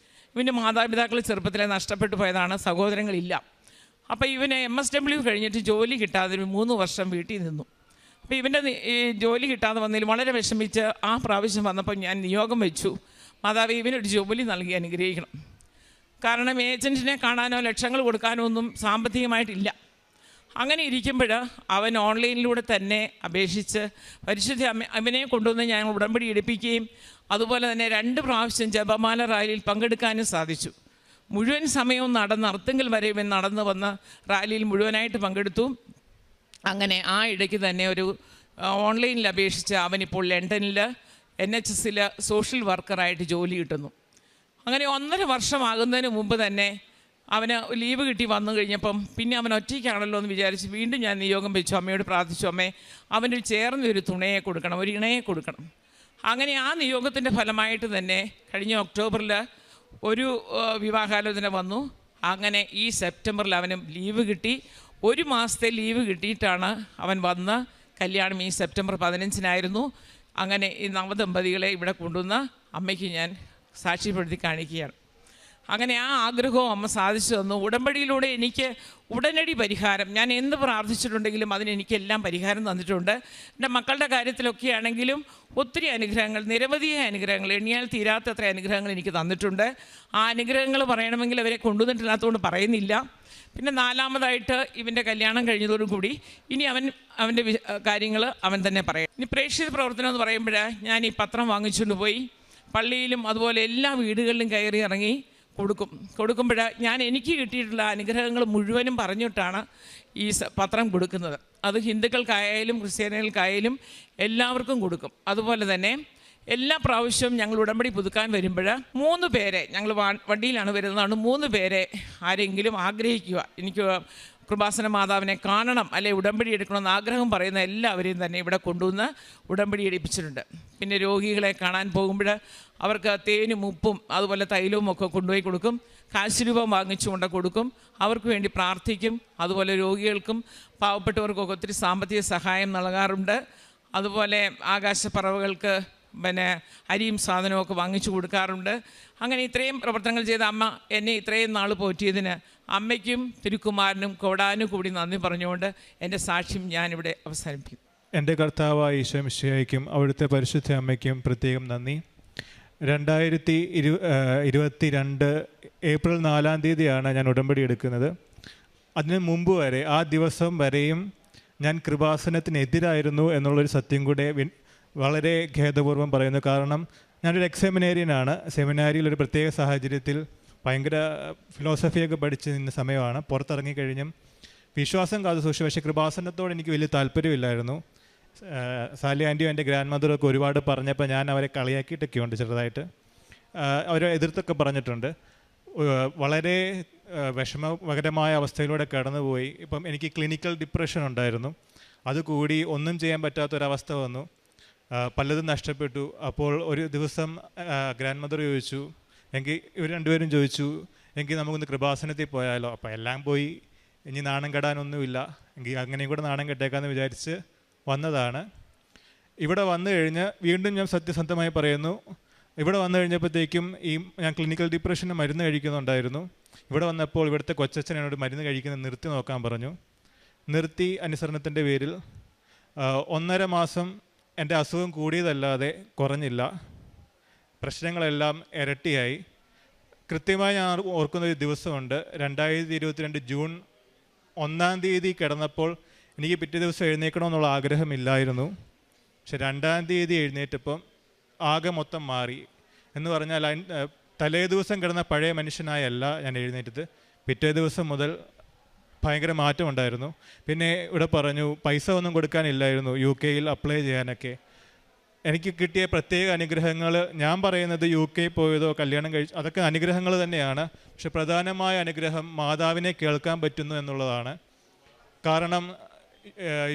[SPEAKER 4] ഇവൻ്റെ മാതാപിതാക്കൾ ചെറുപ്പത്തിലെ നഷ്ടപ്പെട്ടു പോയതാണ്, സഹോദരങ്ങളില്ല. അപ്പോൾ ഇവന് MSW കഴിഞ്ഞിട്ട് ജോലി കിട്ടാതെ 3 വർഷം വീട്ടിൽ നിന്നു. അപ്പോൾ ഇവൻ്റെ ഈ ജോലി കിട്ടാതെ വന്നതിൽ വളരെ വിഷമിച്ച് ആ പ്രാവശ്യം വന്നപ്പോൾ ഞാൻ നിയോഗം വെച്ചു, മാതാവേ ഇവനൊരു ജോലി നൽകി അനുഗ്രഹിക്കണം. കാരണം ഏജൻറ്റിനെ കാണാനോ ലക്ഷങ്ങൾ കൊടുക്കാനോ ഒന്നും സാമ്പത്തികമായിട്ടില്ല. അങ്ങനെ ഇരിക്കുമ്പോൾ അവൻ ഓൺലൈനിലൂടെ തന്നെ അപേക്ഷിച്ച് പരിശുദ്ധ അവനെ കൊണ്ടുവന്ന് ഞാൻ ഉടമ്പടി എടുപ്പിക്കുകയും അതുപോലെ തന്നെ 2 പ്രാവശ്യം ജപമാല റാലിയിൽ പങ്കെടുക്കാനും സാധിച്ചു. മുഴുവൻ സമയവും നടന്ന് അർത്തുങ്കൽ വരെ ഇവൻ നടന്ന് വന്ന് റാലിയിൽ മുഴുവനായിട്ട് പങ്കെടുത്തു. അങ്ങനെ ആ ഇടയ്ക്ക് തന്നെ ഒരു ഓൺലൈനിൽ അപേക്ഷിച്ച് അവനിപ്പോൾ ലണ്ടനിൽ NHS സോഷ്യൽ വർക്കറായിട്ട് ജോലി കിട്ടുന്നു. അങ്ങനെ 1.5 വർഷമാകുന്നതിന് മുമ്പ് തന്നെ അവന് ലീവ് കിട്ടി വന്നു കഴിഞ്ഞപ്പം പിന്നെ അവൻ ഒറ്റയ്ക്കാണല്ലോ എന്ന് വിചാരിച്ച് വീണ്ടും ഞാൻ നിയോഗം വെച്ചു, അമ്മയോട് പ്രാർത്ഥിച്ചു, അമ്മേ അവന് ചേർന്നൊരു തുണയെ കൊടുക്കണം, ഒരു ഇണയെ കൊടുക്കണം. അങ്ങനെ ആ നിയോഗത്തിൻ്റെ ഫലമായിട്ട് തന്നെ കഴിഞ്ഞ ഒക്ടോബറിൽ ഒരു വിവാഹാലോചന വന്നു. അങ്ങനെ ഈ സെപ്റ്റംബറിൽ അവന് ലീവ് കിട്ടി. 1 മാസത്തെ ലീവ് കിട്ടിയിട്ടാണ് അവൻ വന്ന്. കല്യാണം ഈ സെപ്റ്റംബർ 15-നായിരുന്നു. അങ്ങനെ ഈ നവദമ്പതികളെ ഇവിടെ കൊണ്ടുവന്ന് അമ്മയ്ക്ക് ഞാൻ സാക്ഷ്യപ്പെടുത്തി കാണിക്കുകയാണ്. അങ്ങനെ ആ ആഗ്രഹവും അമ്മ സാധിച്ചു തന്നു. ഉടമ്പടിയിലൂടെ എനിക്ക് ഉടനടി പരിഹാരം, ഞാൻ എന്ത് പ്രാർത്ഥിച്ചിട്ടുണ്ടെങ്കിലും അതിനെനിക്കെല്ലാം പരിഹാരം തന്നിട്ടുണ്ട്. എൻ്റെ മക്കളുടെ കാര്യത്തിലൊക്കെ ആണെങ്കിലും ഒത്തിരി അനുഗ്രഹങ്ങൾ, നിരവധിയായ അനുഗ്രഹങ്ങൾ, എണ്ണിയാൽ തീരാത്തത്ര അനുഗ്രഹങ്ങൾ എനിക്ക് തന്നിട്ടുണ്ട്. ആ അനുഗ്രഹങ്ങൾ പറയണമെങ്കിൽ അവരെ കൊണ്ടുവന്നിട്ടില്ലാത്തതുകൊണ്ട് പറയുന്നില്ല. പിന്നെ 4-മതായിട്ട് ഇവൻ്റെ കല്യാണം കഴിഞ്ഞതോടുകൂടി ഇനി അവൻ്റെ കാര്യങ്ങൾ അവൻ തന്നെ പറയും. ഇനി പ്രേക്ഷിത പ്രവർത്തനം എന്ന് പറയുമ്പോൾ ഞാൻ ഈ പത്രം വാങ്ങിച്ചുകൊണ്ട് പോയി പള്ളിയിലും അതുപോലെ എല്ലാ വീടുകളിലും കയറി ഇറങ്ങി കൊടുക്കുമ്പോൾ എനിക്ക് കിട്ടിയിട്ടുള്ള അനുഗ്രഹങ്ങൾ മുഴുവനും പറഞ്ഞിട്ടാണ് ഈ പത്രം കൊടുക്കുന്നത്. അത് ഹിന്ദുക്കൾക്കായാലും ക്രിസ്ത്യാനികൾക്കായാലും എല്ലാവർക്കും കൊടുക്കും. അതുപോലെ തന്നെ എല്ലാ പ്രാവശ്യവും ഞങ്ങൾ ഉടമ്പടി പുതുക്കാൻ വരുമ്പോൾ 3 പേരെ, ഞങ്ങൾ വണ്ടിയിലാണ് വരുന്നതാണ്, 3 പേരെ ആരെങ്കിലും ആഗ്രഹിക്കുക, എനിക്ക് കൃപാസന മാതാവിനെ കാണണം അല്ലെ ഉടമ്പടി എടുക്കണമെന്ന് ആഗ്രഹം പറയുന്ന എല്ലാവരെയും തന്നെ ഇവിടെ കൊണ്ടുവന്ന് ഉടമ്പടി എടുപ്പിച്ചിട്ടുണ്ട്. പിന്നെ രോഗികളെ കാണാൻ പോകുമ്പോൾ അവർക്ക് തേനും ഉപ്പും അതുപോലെ തൈലവും ഒക്കെ കൊണ്ടുപോയി കൊടുക്കും. കാശുരൂപം വാങ്ങിച്ചുകൊണ്ട് കൊടുക്കും. അവർക്ക് വേണ്ടി പ്രാർത്ഥിക്കും. അതുപോലെ രോഗികൾക്കും പാവപ്പെട്ടവർക്കൊക്കെ ഒത്തിരി സാമ്പത്തിക സഹായം നൽകാറുണ്ട്. അതുപോലെ ആകാശപ്പറവകൾക്ക് പിന്നെ അരിയും സാധനവും ഒക്കെ വാങ്ങിച്ചു കൊടുക്കാറുണ്ട്. അങ്ങനെ ഇത്രയും പ്രവർത്തനങ്ങൾ ചെയ്ത അമ്മ എന്നെ ഇത്രയും നാൾ പോറ്റിയതിന് അമ്മയ്ക്കും തിരുക്കുമാരനും കോടാനുകൂടി നന്ദി പറഞ്ഞുകൊണ്ട് എൻ്റെ സാക്ഷ്യം ഞാനിവിടെ അവസാനിപ്പിക്കും.
[SPEAKER 5] എൻ്റെ കർത്താവായ ഈശോ മിശിഹായ്ക്കും അവിടുത്തെ പരിശുദ്ധ അമ്മയ്ക്കും പ്രത്യേകം നന്ദി. 2022 ഏപ്രിൽ 4-ാം തീയതിയാണ് ഞാൻ ഉടമ്പടി എടുക്കുന്നത്. അതിന് മുമ്പ് വരെ, ആ ദിവസം വരെയും ഞാൻ കൃപാസനത്തിനെതിരായിരുന്നു എന്നുള്ളൊരു സത്യം കൂടെ വളരെ ഖേദപൂർവ്വം പറയുന്നു. കാരണം ഞാനൊരു എക്സാമിനേറിയനാണ്. സെമിനാരിയിൽ ഒരു പ്രത്യേക സാഹചര്യത്തിൽ ഭയങ്കര ഫിലോസഫിയൊക്കെ പഠിച്ച് നിന്ന സമയമാണ്. പുറത്തിറങ്ങിക്കഴിഞ്ഞും വിശ്വാസം കാത്തു സൂക്ഷിച്ചു. പക്ഷേ കൃപാസനത്തോട് എനിക്ക് വലിയ താല്പര്യമില്ലായിരുന്നു. സാലി ആൻറ്റിയും എൻ്റെ ഗ്രാൻഡ് മദറൊക്കെ ഒരുപാട് പറഞ്ഞപ്പോൾ ഞാൻ അവരെ കളിയാക്കിയിട്ടൊക്കെ ഉണ്ട്, ചെറുതായിട്ട് അവരെ എതിർത്തൊക്കെ പറഞ്ഞിട്ടുണ്ട്. വളരെ വിഷമകരമായ അവസ്ഥയിലൂടെ കടന്നുപോയി. ഇപ്പം എനിക്ക് ക്ലിനിക്കൽ ഡിപ്രഷൻ ഉണ്ടായിരുന്നു. അതുകൂടി ഒന്നും ചെയ്യാൻ പറ്റാത്തൊരവസ്ഥ വന്നു. പലതും നഷ്ടപ്പെട്ടു. അപ്പോൾ ഒരു ദിവസം ഗ്രാൻഡ് മദർ ചോദിച്ചു, ഇവർ രണ്ടുപേരും ചോദിച്ചു, എങ്കിൽ നമുക്കൊന്ന് കൃപാസനത്തിൽ പോയാലോ. അപ്പോൾ എല്ലാം പോയി, ഇനി നാണം കെടാനൊന്നുമില്ല, എങ്കിൽ അങ്ങനെയും കൂടെ നാണം കെട്ടേക്കാമെന്ന് വിചാരിച്ച് വന്നതാണ്. ഇവിടെ വന്നു കഴിഞ്ഞ് വീണ്ടും ഞാൻ സത്യസന്ധമായി പറയുന്നു, ഇവിടെ വന്നു കഴിഞ്ഞപ്പോഴത്തേക്കും ഞാൻ ക്ലിനിക്കൽ ഡിപ്രഷന് മരുന്ന് കഴിക്കുന്നുണ്ടായിരുന്നു. ഇവിടെ വന്നപ്പോൾ ഇവിടുത്തെ കൊച്ചച്ഛൻ എന്നോട് മരുന്ന് കഴിക്കുന്നത് നിർത്തി നോക്കാൻ പറഞ്ഞു. നിർത്തി. അനുസരണത്തിൻ്റെ പേരിൽ 1.5 മാസം എൻ്റെ അസുഖം കൂടിയതല്ലാതെ കുറഞ്ഞില്ല. പ്രശ്നങ്ങളെല്ലാം ഇരട്ടിയായി. കൃത്യമായി ഞാൻ ഓർക്കുന്നൊരു ദിവസമുണ്ട്. 2022 ജൂൺ 1-ാം തീയതി കിടന്നപ്പോൾ എനിക്ക് പിറ്റേ ദിവസം എഴുന്നേൽക്കണമെന്നുള്ള ആഗ്രഹമില്ലായിരുന്നു. പക്ഷെ 2-ാം തീയതി എഴുന്നേറ്റപ്പം ആകെ മൊത്തം മാറി. എന്ന് പറഞ്ഞാൽ തലേ ദിവസം കിടന്ന പഴയ മനുഷ്യനായല്ല ഞാൻ എഴുന്നേറ്റത്. പിറ്റേ ദിവസം മുതൽ ഭയങ്കര മാറ്റമുണ്ടായിരുന്നു. പിന്നെ ഇവിടെ പറഞ്ഞു പൈസ ഒന്നും കൊടുക്കാനില്ലായിരുന്നു UK-യിൽ അപ്ലൈ ചെയ്യാനൊക്കെ. എനിക്ക് കിട്ടിയ പ്രത്യേക അനുഗ്രഹങ്ങൾ, ഞാൻ പറയുന്നത് UK പോയതോ കല്യാണം കഴിച്ചു അതൊക്കെ അനുഗ്രഹങ്ങൾ തന്നെയാണ്. പക്ഷെ പ്രധാനമായ അനുഗ്രഹം മാതാവിനെ കേൾക്കാൻ പറ്റുന്നു എന്നുള്ളതാണ്. കാരണം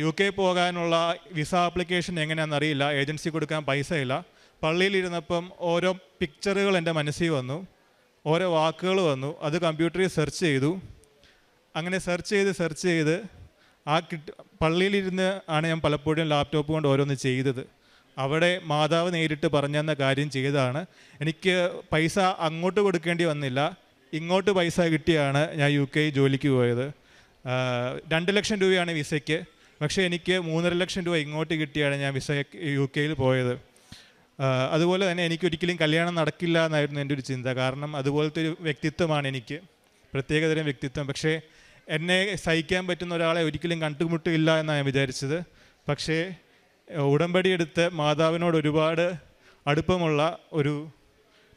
[SPEAKER 5] UK പോകാനുള്ള വിസ ആപ്ലിക്കേഷൻ എങ്ങനെയാണെന്നറിയില്ല, ഏജൻസി കൊടുക്കാൻ പൈസയില്ല. പള്ളിയിലിരുന്നപ്പം ഓരോ പിക്ചറുകൾ എൻ്റെ മനസ്സിൽ വന്നു, ഓരോ വാക്കുകൾ വന്നു. അത് കമ്പ്യൂട്ടറിൽ സെർച്ച് ചെയ്തു. അങ്ങനെ സെർച്ച് ചെയ്ത് പള്ളിയിലിരുന്ന് ആണ് ഞാൻ പലപ്പോഴും ലാപ്ടോപ്പ് കൊണ്ട് ഓരോന്ന് ചെയ്തത്. അവിടെ മാതാവ് നേരിട്ട് പറഞ്ഞെന്ന കാര്യം ചെയ്തതാണ്. എനിക്ക് പൈസ അങ്ങോട്ട് കൊടുക്കേണ്ടി വന്നില്ല, ഇങ്ങോട്ട് പൈസ കിട്ടിയാണ് ഞാൻ UK ജോലിക്ക് പോയത്. 2 ലക്ഷം രൂപയാണ് വിസയ്ക്ക്. പക്ഷേ എനിക്ക് 3.5 ലക്ഷം രൂപ ഇങ്ങോട്ട് കിട്ടിയാണ് ഞാൻ വിസ UK പോയത്. അതുപോലെ തന്നെ എനിക്കൊരിക്കലും കല്യാണം നടക്കില്ല എന്നായിരുന്നു എൻ്റെ ഒരു ചിന്ത. കാരണം അതുപോലത്തെ ഒരു വ്യക്തിത്വമാണ് എനിക്ക്, പ്രത്യേകതരം വ്യക്തിത്വം. പക്ഷേ എന്നെ സഹിക്കാൻ പറ്റുന്ന ഒരാളെ ഒരിക്കലും കണ്ടുമുട്ടില്ല എന്നാണ് ഞാൻ വിചാരിച്ചത്. പക്ഷേ ഉടമ്പടി എടുത്ത് മാതാവിനോട് ഒരുപാട് അടുപ്പമുള്ള ഒരു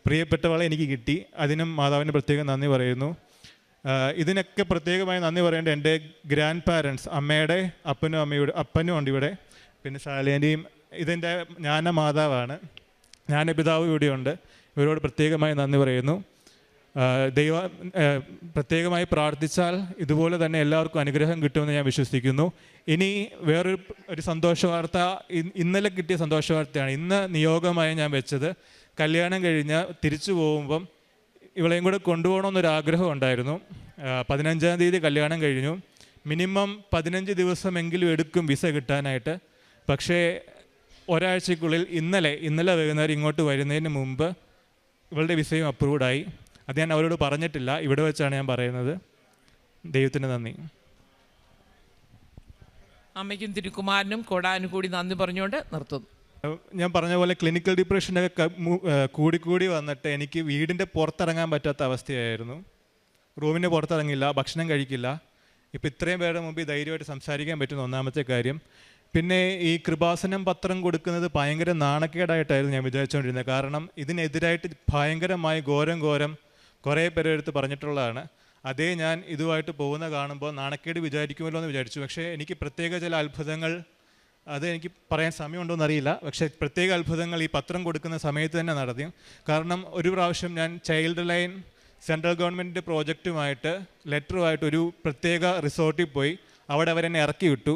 [SPEAKER 5] പ്രിയപ്പെട്ടവളെ എനിക്ക് കിട്ടി. അതിനും മാതാവിന് പ്രത്യേകം നന്ദി പറയുന്നു. ഇതിനൊക്കെ പ്രത്യേകമായി നന്ദി പറയേണ്ട എൻ്റെ ഗ്രാൻഡ് പാരൻസ്, അമ്മയുടെ അപ്പനും ഉണ്ട് ഇവിടെ, പിന്നെ ശാലേൻ്റെയും. ഇതെൻ്റെ ജ്ഞാന മാതാവാണ്, ജ്ഞാനപിതാവ് ഇവിടെയുണ്ട്. ഇവരോട് പ്രത്യേകമായി നന്ദി പറയുന്നു. പ്രത്യേകമായി പ്രാർത്ഥിച്ചാൽ ഇതുപോലെ തന്നെ എല്ലാവർക്കും അനുഗ്രഹം കിട്ടുമെന്ന് ഞാൻ വിശ്വസിക്കുന്നു. ഇനി വേറൊരു സന്തോഷ വാർത്ത, ഇന്നലെ കിട്ടിയ സന്തോഷ വാർത്തയാണ്. ഇന്ന് നിയോഗമായി ഞാൻ വെച്ചത്, കല്യാണം കഴിഞ്ഞ് തിരിച്ചു പോകുമ്പം ഇവളെയും കൂടെ കൊണ്ടുപോകണമെന്നൊരാഗ്രഹം ഉണ്ടായിരുന്നു. 15-ാം തീയതി കല്യാണം കഴിഞ്ഞു. മിനിമം 15 ദിവസമെങ്കിലും എടുക്കും വിസ കിട്ടാനായിട്ട്. പക്ഷേ ഒരാഴ്ചക്കുള്ളിൽ ഇന്നലെ വൈകുന്നേരം ഇങ്ങോട്ട് വരുന്നതിന് മുമ്പ് ഇവളുടെ വിസയും അപ്രൂവ്ഡായി. അത് ഞാൻ അവരോട് പറഞ്ഞിട്ടില്ല, ഇവിടെ വെച്ചാണ് ഞാൻ പറയുന്നത്. ദൈവത്തിന് നന്ദി.
[SPEAKER 4] അമ്മയ്ക്കും തിരുക്കുമാരനും കോടാനുകൂടി നന്ദി പറഞ്ഞുകൊണ്ട് നിർത്തുന്നു.
[SPEAKER 5] ഞാൻ പറഞ്ഞ പോലെ ക്ലിനിക്കൽ ഡിപ്രഷനൊക്കെ കൂടി വന്നിട്ട് എനിക്ക് വീടിൻ്റെ പുറത്തിറങ്ങാൻ പറ്റാത്ത അവസ്ഥയായിരുന്നു. റൂമിൻ്റെ പുറത്തിറങ്ങില്ല, ഭക്ഷണം കഴിക്കില്ല. ഇപ്പോൾ ഇത്രയും പേരുടെ മുമ്പിൽ ധൈര്യമായിട്ട് സംസാരിക്കാൻ പറ്റുന്ന ഒന്നാമത്തെ കാര്യം. പിന്നെ ഈ കൃപാസനം പത്രം കൊടുക്കുന്നത് ഭയങ്കര നാണക്കേടായിട്ടായിരുന്നു ഞാൻ വിചാരിച്ചുകൊണ്ടിരുന്നത്. കാരണം ഇതിനെതിരായിട്ട് ഭയങ്കരമായി ഘോരം കുറേ പേരെടുത്ത് പറഞ്ഞിട്ടുള്ളതാണ്. അതേ ഞാൻ ഇതുമായിട്ട് പോകുന്ന കാണുമ്പോൾ നാണക്കേട് വിചാരിക്കുമല്ലോ എന്ന് വിചാരിച്ചു. പക്ഷേ എനിക്ക് പ്രത്യേക ചില അത്ഭുതങ്ങൾ, അത് എനിക്ക് പറയാൻ സമയമുണ്ടോയെന്ന് അറിയില്ല, പക്ഷേ പ്രത്യേക അത്ഭുതങ്ങൾ ഈ പത്രം കൊടുക്കുന്ന സമയത്ത് തന്നെ നടത്തി. കാരണം ഒരു പ്രാവശ്യം ഞാൻ ചൈൽഡ് ലൈൻ സെൻട്രൽ ഗവൺമെൻറ് പ്രോജക്റ്റുമായിട്ട് ലെറ്ററുമായിട്ട് ഒരു പ്രത്യേക റിസോർട്ടിൽ പോയി. അവിടെ അവരെന്നെ ഇറക്കി വിട്ടു.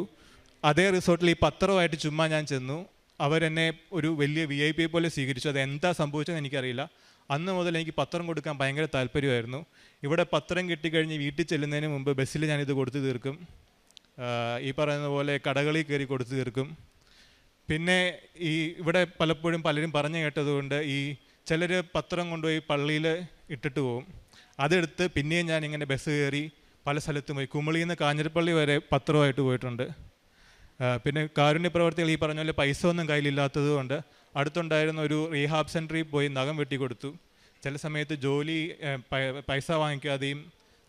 [SPEAKER 5] അതേ റിസോർട്ടിൽ ഈ പത്രമായിട്ട് ചുമ്മാ ഞാൻ ചെന്നു. അവരെന്നെ ഒരു വലിയ VIP പോലെ സ്വീകരിച്ചു. അത് എന്താ സംഭവിച്ചതെന്ന് എനിക്കറിയില്ല. അന്ന് മുതൽ എനിക്ക് പത്രം കൊടുക്കാൻ ഭയങ്കര താല്പര്യമായിരുന്നു. ഇവിടെ പത്രം കിട്ടിക്കഴിഞ്ഞ് വീട്ടിൽ ചെല്ലുന്നതിന് മുമ്പ് ബസ്സിൽ ഞാനിത് കൊടുത്തു തീർക്കും. ഈ പറയുന്ന പോലെ കടകളിൽ കയറി കൊടുത്തു തീർക്കും. പിന്നെ ഇവിടെ പലപ്പോഴും പലരും പറഞ്ഞു കേട്ടതുകൊണ്ട് ചിലർ പത്രം കൊണ്ടുപോയി പള്ളിയിൽ ഇട്ടിട്ട് പോകും. അതെടുത്ത് പിന്നെയും ഞാൻ ഇങ്ങനെ ബസ് കയറി പല സ്ഥലത്തും പോയി. കുമളിയിൽ നിന്ന് കാഞ്ഞിരപ്പള്ളി വരെ പത്രമായിട്ട് പോയിട്ടുണ്ട്. പിന്നെ കാരുണ്യ പ്രവർത്തികൾ ഈ പറഞ്ഞ പോലെ പൈസ ഒന്നും കയ്യിലില്ലാത്തത് കൊണ്ട് അടുത്തുണ്ടായിരുന്ന ഒരു റീഹാബ് സെൻറ്ററിൽ പോയി നഖം വെട്ടി കൊടുത്തു. ചില സമയത്ത് ജോലി പൈസ വാങ്ങിക്കാതെയും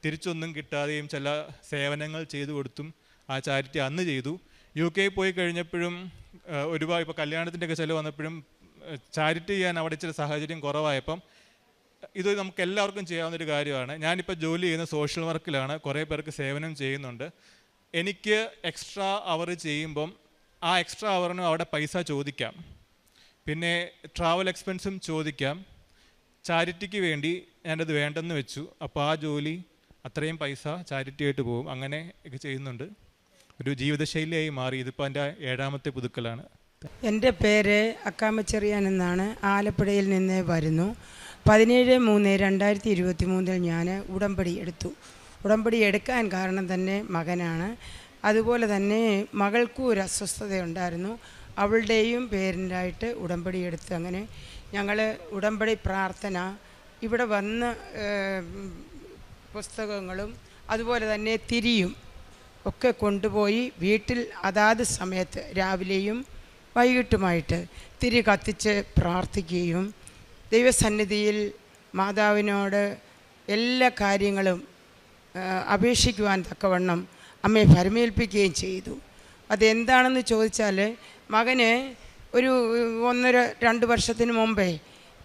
[SPEAKER 5] തിരിച്ചൊന്നും കിട്ടാതെയും ചില സേവനങ്ങൾ ചെയ്തു കൊടുത്തും ആ ചാരിറ്റി അന്ന് ചെയ്തു. UK പോയി കഴിഞ്ഞപ്പോഴും ഒരുപാട് ഇപ്പോൾ കല്യാണത്തിൻ്റെയൊക്കെ ചിലവ് വന്നപ്പോഴും ചാരിറ്റി ചെയ്യാൻ അവിടെ ചില സാഹചര്യം കുറവായപ്പം ഇത് നമുക്ക് എല്ലാവർക്കും ചെയ്യാവുന്നൊരു കാര്യമാണ്. ഞാനിപ്പോൾ ജോലി ചെയ്യുന്ന സോഷ്യൽ വർക്കിലാണ്, കുറേ പേർക്ക് സേവനം ചെയ്യുന്നുണ്ട്. എനിക്ക് എക്സ്ട്രാ അവർ ചെയ്യുമ്പം ആ എക്സ്ട്രാ അവറിനും അവിടെ പൈസ ചോദിക്കാം, പിന്നെ ട്രാവൽ എക്സ്പെൻസും ചോദിക്കാം. ചാരിറ്റിക്ക് വേണ്ടി ഞാനത് വേണ്ടെന്ന് വെച്ചു. അപ്പോൾ ആ ജോലി അത്രയും പൈസ ചാരിറ്റി ആയിട്ട് പോകും. അങ്ങനെ ഒക്കെ ചെയ്യുന്നുണ്ട്. ഒരു ജീവിതശൈലിയായി മാറി. ഇതിപ്പോൾ എൻ്റെ 7ാമത്തെ പുതുക്കലാണ്.
[SPEAKER 6] എൻ്റെ പേര് അക്കാമച്ചെറിയാൻ എന്നാണ്. ആലപ്പുഴയിൽ നിന്ന് വരുന്നു. 17/3/2023 ഞാൻ ഉടമ്പടി എടുത്തു. ഉടമ്പടി എടുക്കാൻ കാരണം തന്നെ മകനാണ്. അതുപോലെ തന്നെ മകൾക്കും ഒരു അസ്വസ്ഥതയുണ്ടായിരുന്നു. അവളുടെയും പേരൻ്റായിട്ട് ഉടമ്പടി എടുത്ത് അങ്ങനെ ഞങ്ങൾ ഉടമ്പടി പ്രാർത്ഥന ഇവിടെ വന്ന് പുസ്തകങ്ങളും അതുപോലെ തന്നെ തിരിയും ഒക്കെ കൊണ്ടുപോയി വീട്ടിൽ അതാത് സമയത്ത് രാവിലെയും വൈകിട്ടുമായിട്ട് തിരി കത്തിച്ച് പ്രാർത്ഥിക്കുകയും ദൈവസന്നിധിയിൽ മാതാവിനോട് എല്ലാ കാര്യങ്ങളും അപേക്ഷിക്കുവാൻ തക്കവണ്ണം അമ്മയെ ഭരമേൽപ്പിക്കുകയും ചെയ്തു. അതെന്താണെന്ന് ചോദിച്ചാൽ മകന് ഒരു 1-2 വർഷത്തിന് മുമ്പേ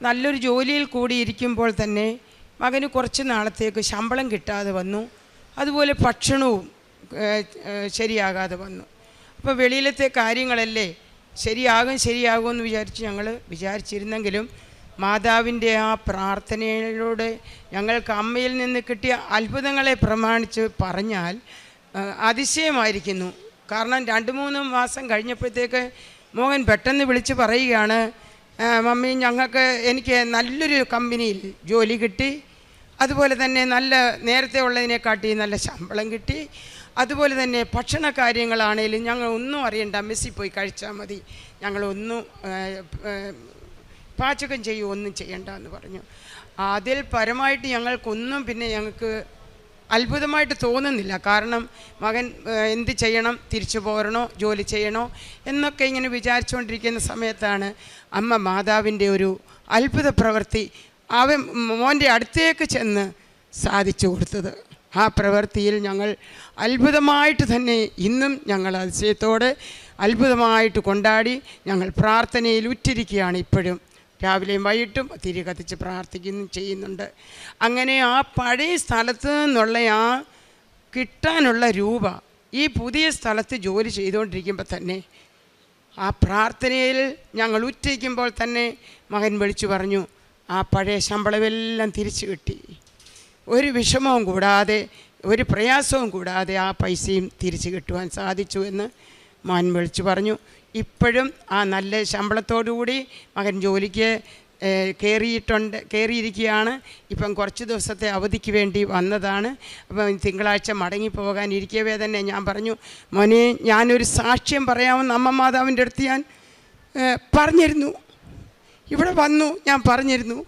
[SPEAKER 6] നല്ലൊരു ജോലിയിൽ കൂടിയിരിക്കുമ്പോൾ തന്നെ മകന് കുറച്ച് നാളത്തേക്ക് ശമ്പളം കിട്ടാതെ വന്നു. അതുപോലെ ഭക്ഷണവും ശരിയാകാതെ വന്നു. അപ്പോൾ വെളിയിലത്തെ കാര്യങ്ങളല്ലേ ശരിയാകുമെന്ന് ഞങ്ങൾ വിചാരിച്ചിരുന്നെങ്കിലും മാതാവിൻ്റെ ആ പ്രാർത്ഥനയിലൂടെ ഞങ്ങൾക്ക് അമ്മയിൽ നിന്ന് കിട്ടിയ അത്ഭുതങ്ങളെ പ്രമാണിച്ച് പറഞ്ഞാൽ അതിശയമായിരിക്കുന്നു. കാരണം 2-3 മാസം കഴിഞ്ഞപ്പോഴത്തേക്ക് മോഹൻ പെട്ടെന്ന് വിളിച്ച് പറയുകയാണ്, മമ്മി എനിക്ക് നല്ലൊരു കമ്പനിയിൽ ജോലി കിട്ടി, അതുപോലെ തന്നെ നേരത്തെ ഉള്ളതിനെക്കാട്ടി നല്ല ശമ്പളം കിട്ടി, അതുപോലെ തന്നെ ഭക്ഷണ കാര്യങ്ങളാണേലും ഞങ്ങൾ ഒന്നും അറിയണ്ട, മെസ്സിൽ പോയി കഴിച്ചാൽ മതി, ഞങ്ങളൊന്നും പാചകം ഒന്നും ചെയ്യണ്ട എന്ന് പറഞ്ഞു. അതിൽ പരമായിട്ട് ഞങ്ങൾക്കൊന്നും പിന്നെ ഞങ്ങൾക്ക് അത്ഭുതമായിട്ട് തോന്നുന്നില്ല. കാരണം മകൻ എന്ത് ചെയ്യണം, തിരിച്ചു പോരണോ, ജോലി ചെയ്യണോ എന്നൊക്കെ ഇങ്ങനെ വിചാരിച്ചുകൊണ്ടിരിക്കുന്ന സമയത്താണ് അമ്മ മാതാവിൻ്റെ ഒരു അത്ഭുത പ്രവൃത്തി അവൻ മോൻ്റെ അടുത്തേക്ക് ചെന്ന് സാധിച്ചു കൊടുത്തത്. ആ പ്രവൃത്തിയിൽ ഞങ്ങൾ അത്ഭുതമായിട്ട് തന്നെ ഇന്നും ഞങ്ങൾ അതിശയത്തോടെ അത്ഭുതമായിട്ട് കൊണ്ടാടി ഞങ്ങൾ പ്രാർത്ഥനയിൽ ഉറ്റിരിക്കുകയാണ്. ഇപ്പോഴും രാവിലെയും വൈകിട്ടും തിരി കത്തിച്ച് പ്രാർത്ഥിക്കുന്നു ചെയ്യുന്നുണ്ട്. അങ്ങനെ ആ പഴയ സ്ഥലത്ത് നിന്നുള്ള ആ കിട്ടാനുള്ള രൂപ ഈ പുതിയ സ്ഥലത്ത് ജോലി ചെയ്തുകൊണ്ടിരിക്കുമ്പോൾ തന്നെ ആ പ്രാർത്ഥനയിൽ ഞങ്ങൾ ഉറ്റിരിക്കുമ്പോൾ തന്നെ മകൻ വിളിച്ചു പറഞ്ഞു, ആ പഴയ ശമ്പളമെല്ലാം തിരിച്ചു കിട്ടി. ഒരു വിഷമവും കൂടാതെ ഒരു പ്രയാസവും കൂടാതെ ആ പൈസയും തിരിച്ചു കിട്ടുവാൻ സാധിച്ചു എന്ന് മകൻ വിളിച്ചു പറഞ്ഞു. ഇപ്പോഴും ആ നല്ല ശമ്പളത്തോടുകൂടി മകൻ ജോലിക്ക് കയറിയിരിക്കുകയാണ്. ഇപ്പം കുറച്ച് ദിവസത്തെ അവധിക്ക് വേണ്ടി വന്നതാണ്. അപ്പം തിങ്കളാഴ്ച മടങ്ങിപ്പോകാൻ ഇരിക്കവേ തന്നെ ഞാൻ പറഞ്ഞു, മോനെ ഞാനൊരു സാക്ഷ്യം പറയാമെന്ന് അമ്മ മാതാവിൻ്റെ അടുത്ത് ഞാൻ പറഞ്ഞിരുന്നു. ഇവിടെ വന്നു ഞാൻ പറഞ്ഞിരുന്നു,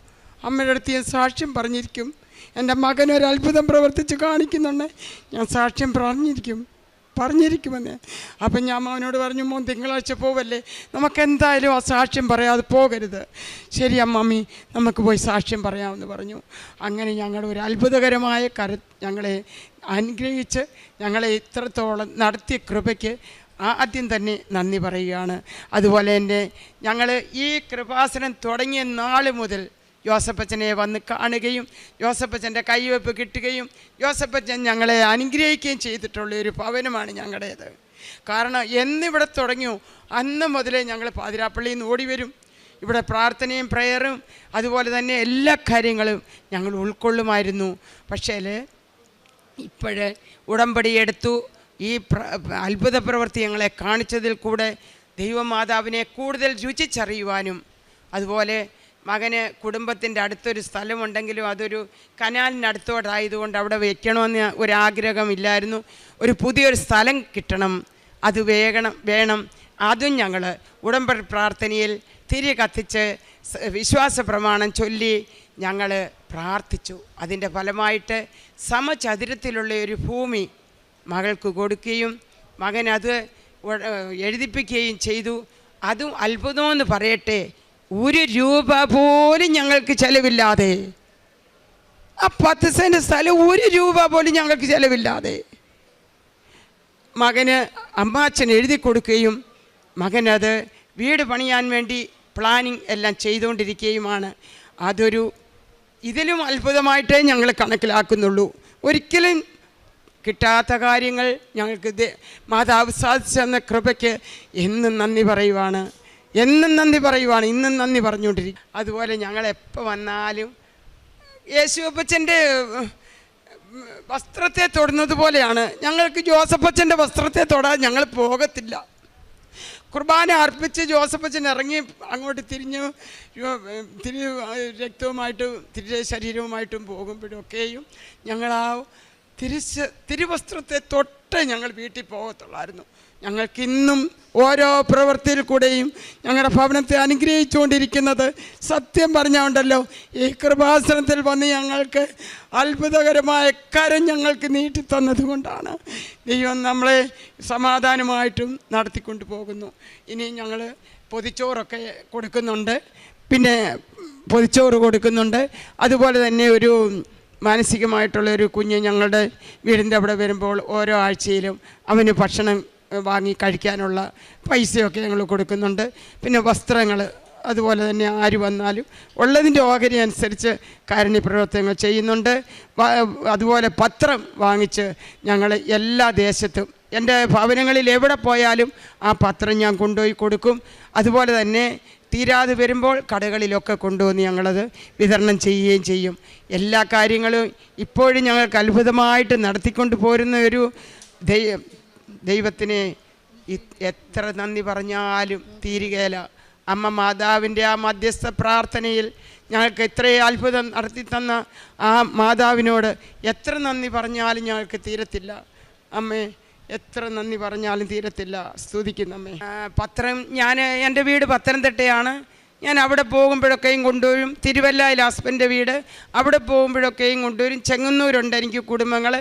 [SPEAKER 6] അമ്മയുടെ അടുത്ത് ഞാൻ സാക്ഷ്യം പറഞ്ഞിരിക്കും. എൻ്റെ മകൻ ഒരു അത്ഭുതം പ്രവർത്തിച്ച് കാണിക്കുന്നുണ്ട്, ഞാൻ സാക്ഷ്യം പറഞ്ഞിരിക്കുമെന്ന്. അപ്പം ഞാൻ അവനോട് പറഞ്ഞു, മോൻ തിങ്കളാഴ്ച പോവല്ലേ, നമുക്കെന്തായാലും ആ സാക്ഷ്യം പറയാതെ പോകരുത്. ശരി അമ്മമ്മി, നമുക്ക് പോയി സാക്ഷ്യം പറയാമെന്ന് പറഞ്ഞു. അങ്ങനെ ഞങ്ങളുടെ ഒരു അത്ഭുതകരമായ ഞങ്ങളെ അനുഗ്രഹിച്ച് ഞങ്ങളെ ഇത്രത്തോളം നടത്തിയ കൃപയ്ക്ക് ആദ്യം തന്നെ നന്ദി പറയുകയാണ്. അതുപോലെ തന്നെ ഞങ്ങൾ ഈ കൃപാസനം തുടങ്ങിയ നാൾ മുതൽ ജോസഫച്ചനെ വന്ന് കാണുകയും ജോസഫച്ചൻ്റെ കൈവെപ്പ് കിട്ടുകയും ജോസഫച്ചൻ ഞങ്ങളെ അനുഗ്രഹിക്കുകയും ചെയ്തിട്ടുള്ള ഒരു ഭവനമാണ് ഞങ്ങളുടേത്. കാരണം എന്നിവിടെ തുടങ്ങിയോ അന്ന് മുതലേ ഞങ്ങൾ പാതിരാപ്പള്ളിയിൽ നിന്ന് ഓടി വരും. ഇവിടെ പ്രാർത്ഥനയും പ്രയറും അതുപോലെ തന്നെ എല്ലാ കാര്യങ്ങളും ഞങ്ങൾ ഉൾക്കൊള്ളുമായിരുന്നു. പക്ഷേ ഇപ്പോഴേ ഉടമ്പടിയെടുത്തു. ഈ അത്ഭുത പ്രവൃത്തി ഞങ്ങളെ കാണിച്ചതിൽ കൂടെ ദൈവമാതാവിനെ കൂടുതൽ രുചിച്ചറിയുവാനും, അതുപോലെ മകന് കുടുംബത്തിൻ്റെ അടുത്തൊരു സ്ഥലമുണ്ടെങ്കിലും അതൊരു കനാലിനടുത്തോട്ടായതുകൊണ്ട് അവിടെ വയ്ക്കണമെന്ന് ഒരാഗ്രഹമില്ലായിരുന്നു. ഒരു പുതിയൊരു സ്ഥലം കിട്ടണം, അത് വേണം. അതും ഞങ്ങൾ ഉടമ്പടി പ്രാർത്ഥനയിൽ തിരി കത്തിച്ച് വിശ്വാസ പ്രമാണം ചൊല്ലി ഞങ്ങൾ പ്രാർത്ഥിച്ചു. അതിൻ്റെ ഫലമായിട്ട് സമചതുരത്തിലുള്ള ഒരു ഭൂമി മകൾക്ക് കൊടുക്കുകയും മകൻ അത് എഴുതിപ്പിക്കുകയും ചെയ്തു. അതും അത്ഭുതമെന്ന് പറയട്ടെ, 1 രൂപ പോലും ഞങ്ങൾക്ക് ചിലവില്ലാതെ, ആ 10 സെൻറ്റ് സ്ഥലം 1 രൂപ പോലും ഞങ്ങൾക്ക് ചിലവില്ലാതെ മകന് അമ്മാച്ചൻ എഴുതി കൊടുക്കുകയും മകനത് വീട് പണിയാൻ വേണ്ടി പ്ലാനിങ് എല്ലാം ചെയ്തുകൊണ്ടിരിക്കുകയുമാണ്. അതൊരു ഇതിലും അത്ഭുതമായിട്ടേ ഞങ്ങൾ കണക്കിലാക്കുന്നുള്ളൂ. ഒരിക്കലും കിട്ടാത്ത കാര്യങ്ങൾ ഞങ്ങൾക്ക് മാതാവ് സാധിച്ചെന്ന കൃപയ്ക്ക് എന്നും നന്ദി പറയുവാണ്, ഇന്നും നന്ദി പറഞ്ഞുകൊണ്ടിരിക്കും. അതുപോലെ ഞങ്ങളെപ്പോൾ വന്നാലും യേശുപ്പച്ചൻ്റെ വസ്ത്രത്തെ തൊടുന്നത് പോലെയാണ്. ഞങ്ങൾക്ക് ജോസഫച്ചൻ്റെ വസ്ത്രത്തെ തൊടാൻ ഞങ്ങൾ പോകത്തില്ല. കുർബാന അർപ്പിച്ച് ജോസഫച്ചൻ ഇറങ്ങി അങ്ങോട്ട് തിരി രക്തവുമായിട്ടും ശരീരവുമായിട്ടും പോകുമ്പോഴൊക്കെയും ഞങ്ങൾ ആ തിരുവസ്ത്രത്തെ തൊട്ട് ഞങ്ങൾ വീട്ടിൽ പോകത്തുള്ളായിരുന്നു. ഞങ്ങൾക്കിന്നും ഓരോ പ്രവൃത്തിയിൽ കൂടെയും ഞങ്ങളുടെ ഭവനത്തെ അനുഗ്രഹിച്ചുകൊണ്ടിരിക്കുന്നത് സത്യം പറഞ്ഞുകൊണ്ടല്ലോ, ഈ കൃപാസനത്തിൽ വന്ന് ഞങ്ങൾക്ക് അത്ഭുതകരമായ കരം ഞങ്ങൾക്ക് നീട്ടിത്തന്നത് കൊണ്ടാണ്. ദൈവം നമ്മളെ സമാധാനമായിട്ടും നടത്തിക്കൊണ്ട് പോകുന്നു. ഇനി ഞങ്ങൾ പൊതിച്ചോറൊക്കെ കൊടുക്കുന്നുണ്ട്, പിന്നെ പൊതിച്ചോറ് കൊടുക്കുന്നുണ്ട്. അതുപോലെ തന്നെ ഒരു മാനസികമായിട്ടുള്ളൊരു കുഞ്ഞ് ഞങ്ങളുടെ വീടിൻ്റെ അവിടെ വരുമ്പോൾ ഓരോ ആഴ്ചയിലും അവന് ഭക്ഷണം വാങ്ങി കഴിക്കാനുള്ള പൈസയൊക്കെ ഞങ്ങൾ കൊടുക്കുന്നുണ്ട്. പിന്നെ വസ്ത്രങ്ങൾ അതുപോലെ തന്നെ ആര് വന്നാലും ഉള്ളതിൻ്റെ ഓഹരി അനുസരിച്ച് കാരുണ്യ പ്രവർത്തനങ്ങൾ ചെയ്യുന്നുണ്ട്. അതുപോലെ പത്രം വാങ്ങിച്ച് ഞങ്ങൾ എല്ലാ ദേശത്തും എൻ്റെ ഭവനങ്ങളിൽ എവിടെ പോയാലും ആ പത്രം ഞാൻ കൊണ്ടുപോയി കൊടുക്കും. അതുപോലെ തന്നെ തീരാതെ വരുമ്പോൾ കടകളിലൊക്കെ കൊണ്ടുവന്ന് ഞങ്ങളത് വിതരണം ചെയ്യുകയും ചെയ്യും. എല്ലാ കാര്യങ്ങളും ഇപ്പോഴും ഞങ്ങൾക്ക് അത്ഭുതമായിട്ട് നടത്തിക്കൊണ്ട് പോരുന്ന ഒരു ദൈവത്തിനെ എത്ര നന്ദി പറഞ്ഞാലും തീരുകയില്ല. അമ്മ മാതാവിൻ്റെ ആ മധ്യസ്ഥ പ്രാർത്ഥനയിൽ ഞങ്ങൾക്ക് ഇത്രയും അത്ഭുതം നടത്തി തന്ന ആ മാതാവിനോട് എത്ര നന്ദി പറഞ്ഞാലും ഞങ്ങൾക്ക് തീരത്തില്ല. അമ്മേ, എത്ര നന്ദി പറഞ്ഞാലും തീരത്തില്ല. സ്തുതിക്കുന്നമ്മേ. പത്രം എൻ്റെ വീട് പത്തനംതിട്ടയാണ്. ഞാൻ അവിടെ പോകുമ്പോഴൊക്കെയും കൊണ്ടുവരും. തിരുവല്ലയിൽ ഹസ്ബൻഡ് വീട്, അവിടെ പോകുമ്പോഴൊക്കെയും കൊണ്ടുവരും. ചെങ്ങന്നൂരുണ്ട് എനിക്ക് കുടുംബങ്ങൾ.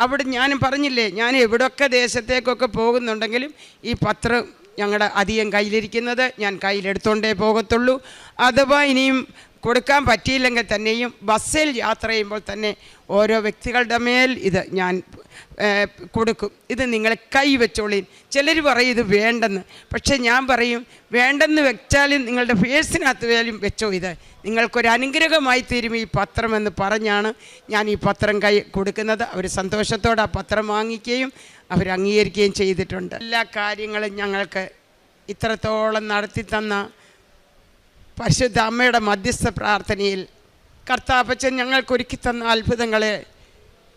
[SPEAKER 6] അവിടെ ഞാൻ പറഞ്ഞില്ലേ, ഞാൻ എവിടെയൊക്കെ ദേശത്തേക്കൊക്കെ പോകുന്നുണ്ടെങ്കിലും ഈ പത്രം ഞങ്ങളുടെ അധികം കയ്യിലിരിക്കുന്നത് ഞാൻ കയ്യിലെടുത്തോണ്ടേ പോകത്തുള്ളൂ. അഥവാ ഇനിയും കൊടുക്കാൻ പറ്റിയില്ലെങ്കിൽ തന്നെയും ബസ്സിൽ യാത്ര ചെയ്യുമ്പോൾ തന്നെ ഓരോ വ്യക്തികളുടെ മേൽ ഇത് ഞാൻ കൊടുക്കും. ഇത് നിങ്ങൾ കൈവച്ചോളീൻ. ചിലർ പറയും ഇത് വേണ്ടെന്ന്, പക്ഷേ ഞാൻ പറയും വേണ്ടെന്ന് വെച്ചാലും നിങ്ങളുടെ പേഴ്സിനകത്ത് വേലും വെച്ചോ, ഇത് നിങ്ങൾക്കൊരു അനുഗ്രഹമായി തീരും ഈ പത്രം എന്ന് പറഞ്ഞാണ് ഞാൻ ഈ പത്രം കൈ കൊടുക്കുന്നത്. അവർ സന്തോഷത്തോടെ ആ പത്രം വാങ്ങിക്കുകയും അവർ അംഗീകരിക്കുകയും ചെയ്തിട്ടുണ്ട്. എല്ലാ കാര്യങ്ങളും ഞങ്ങൾക്ക് ഇത്രത്തോളം നടത്തി തന്ന പരിശുദ്ധ അമ്മയുടെ മധ്യസ്ഥ പ്രാർത്ഥനയിൽ കർത്താപ്പച്ചൻ ഞങ്ങൾക്കൊരുക്കി തന്ന അത്ഭുതങ്ങളെ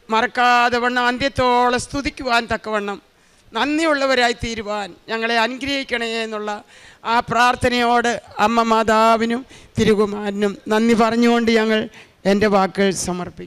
[SPEAKER 6] മറക്കാതെ വണ്ണം അന്ത്യത്തോളം സ്തുതിക്കുവാൻ തക്കവണ്ണം നന്ദിയുള്ളവരായി തീരുവാൻ ഞങ്ങളെ അനുഗ്രഹിക്കണേ എന്നുള്ള ആ പ്രാർത്ഥനയോട് അമ്മ മാതാവിനും തിരുകുമാരനും നന്ദി പറഞ്ഞുകൊണ്ട് ഞങ്ങൾ എൻ്റെ വാക്കുകൾ സമർപ്പിക്കും.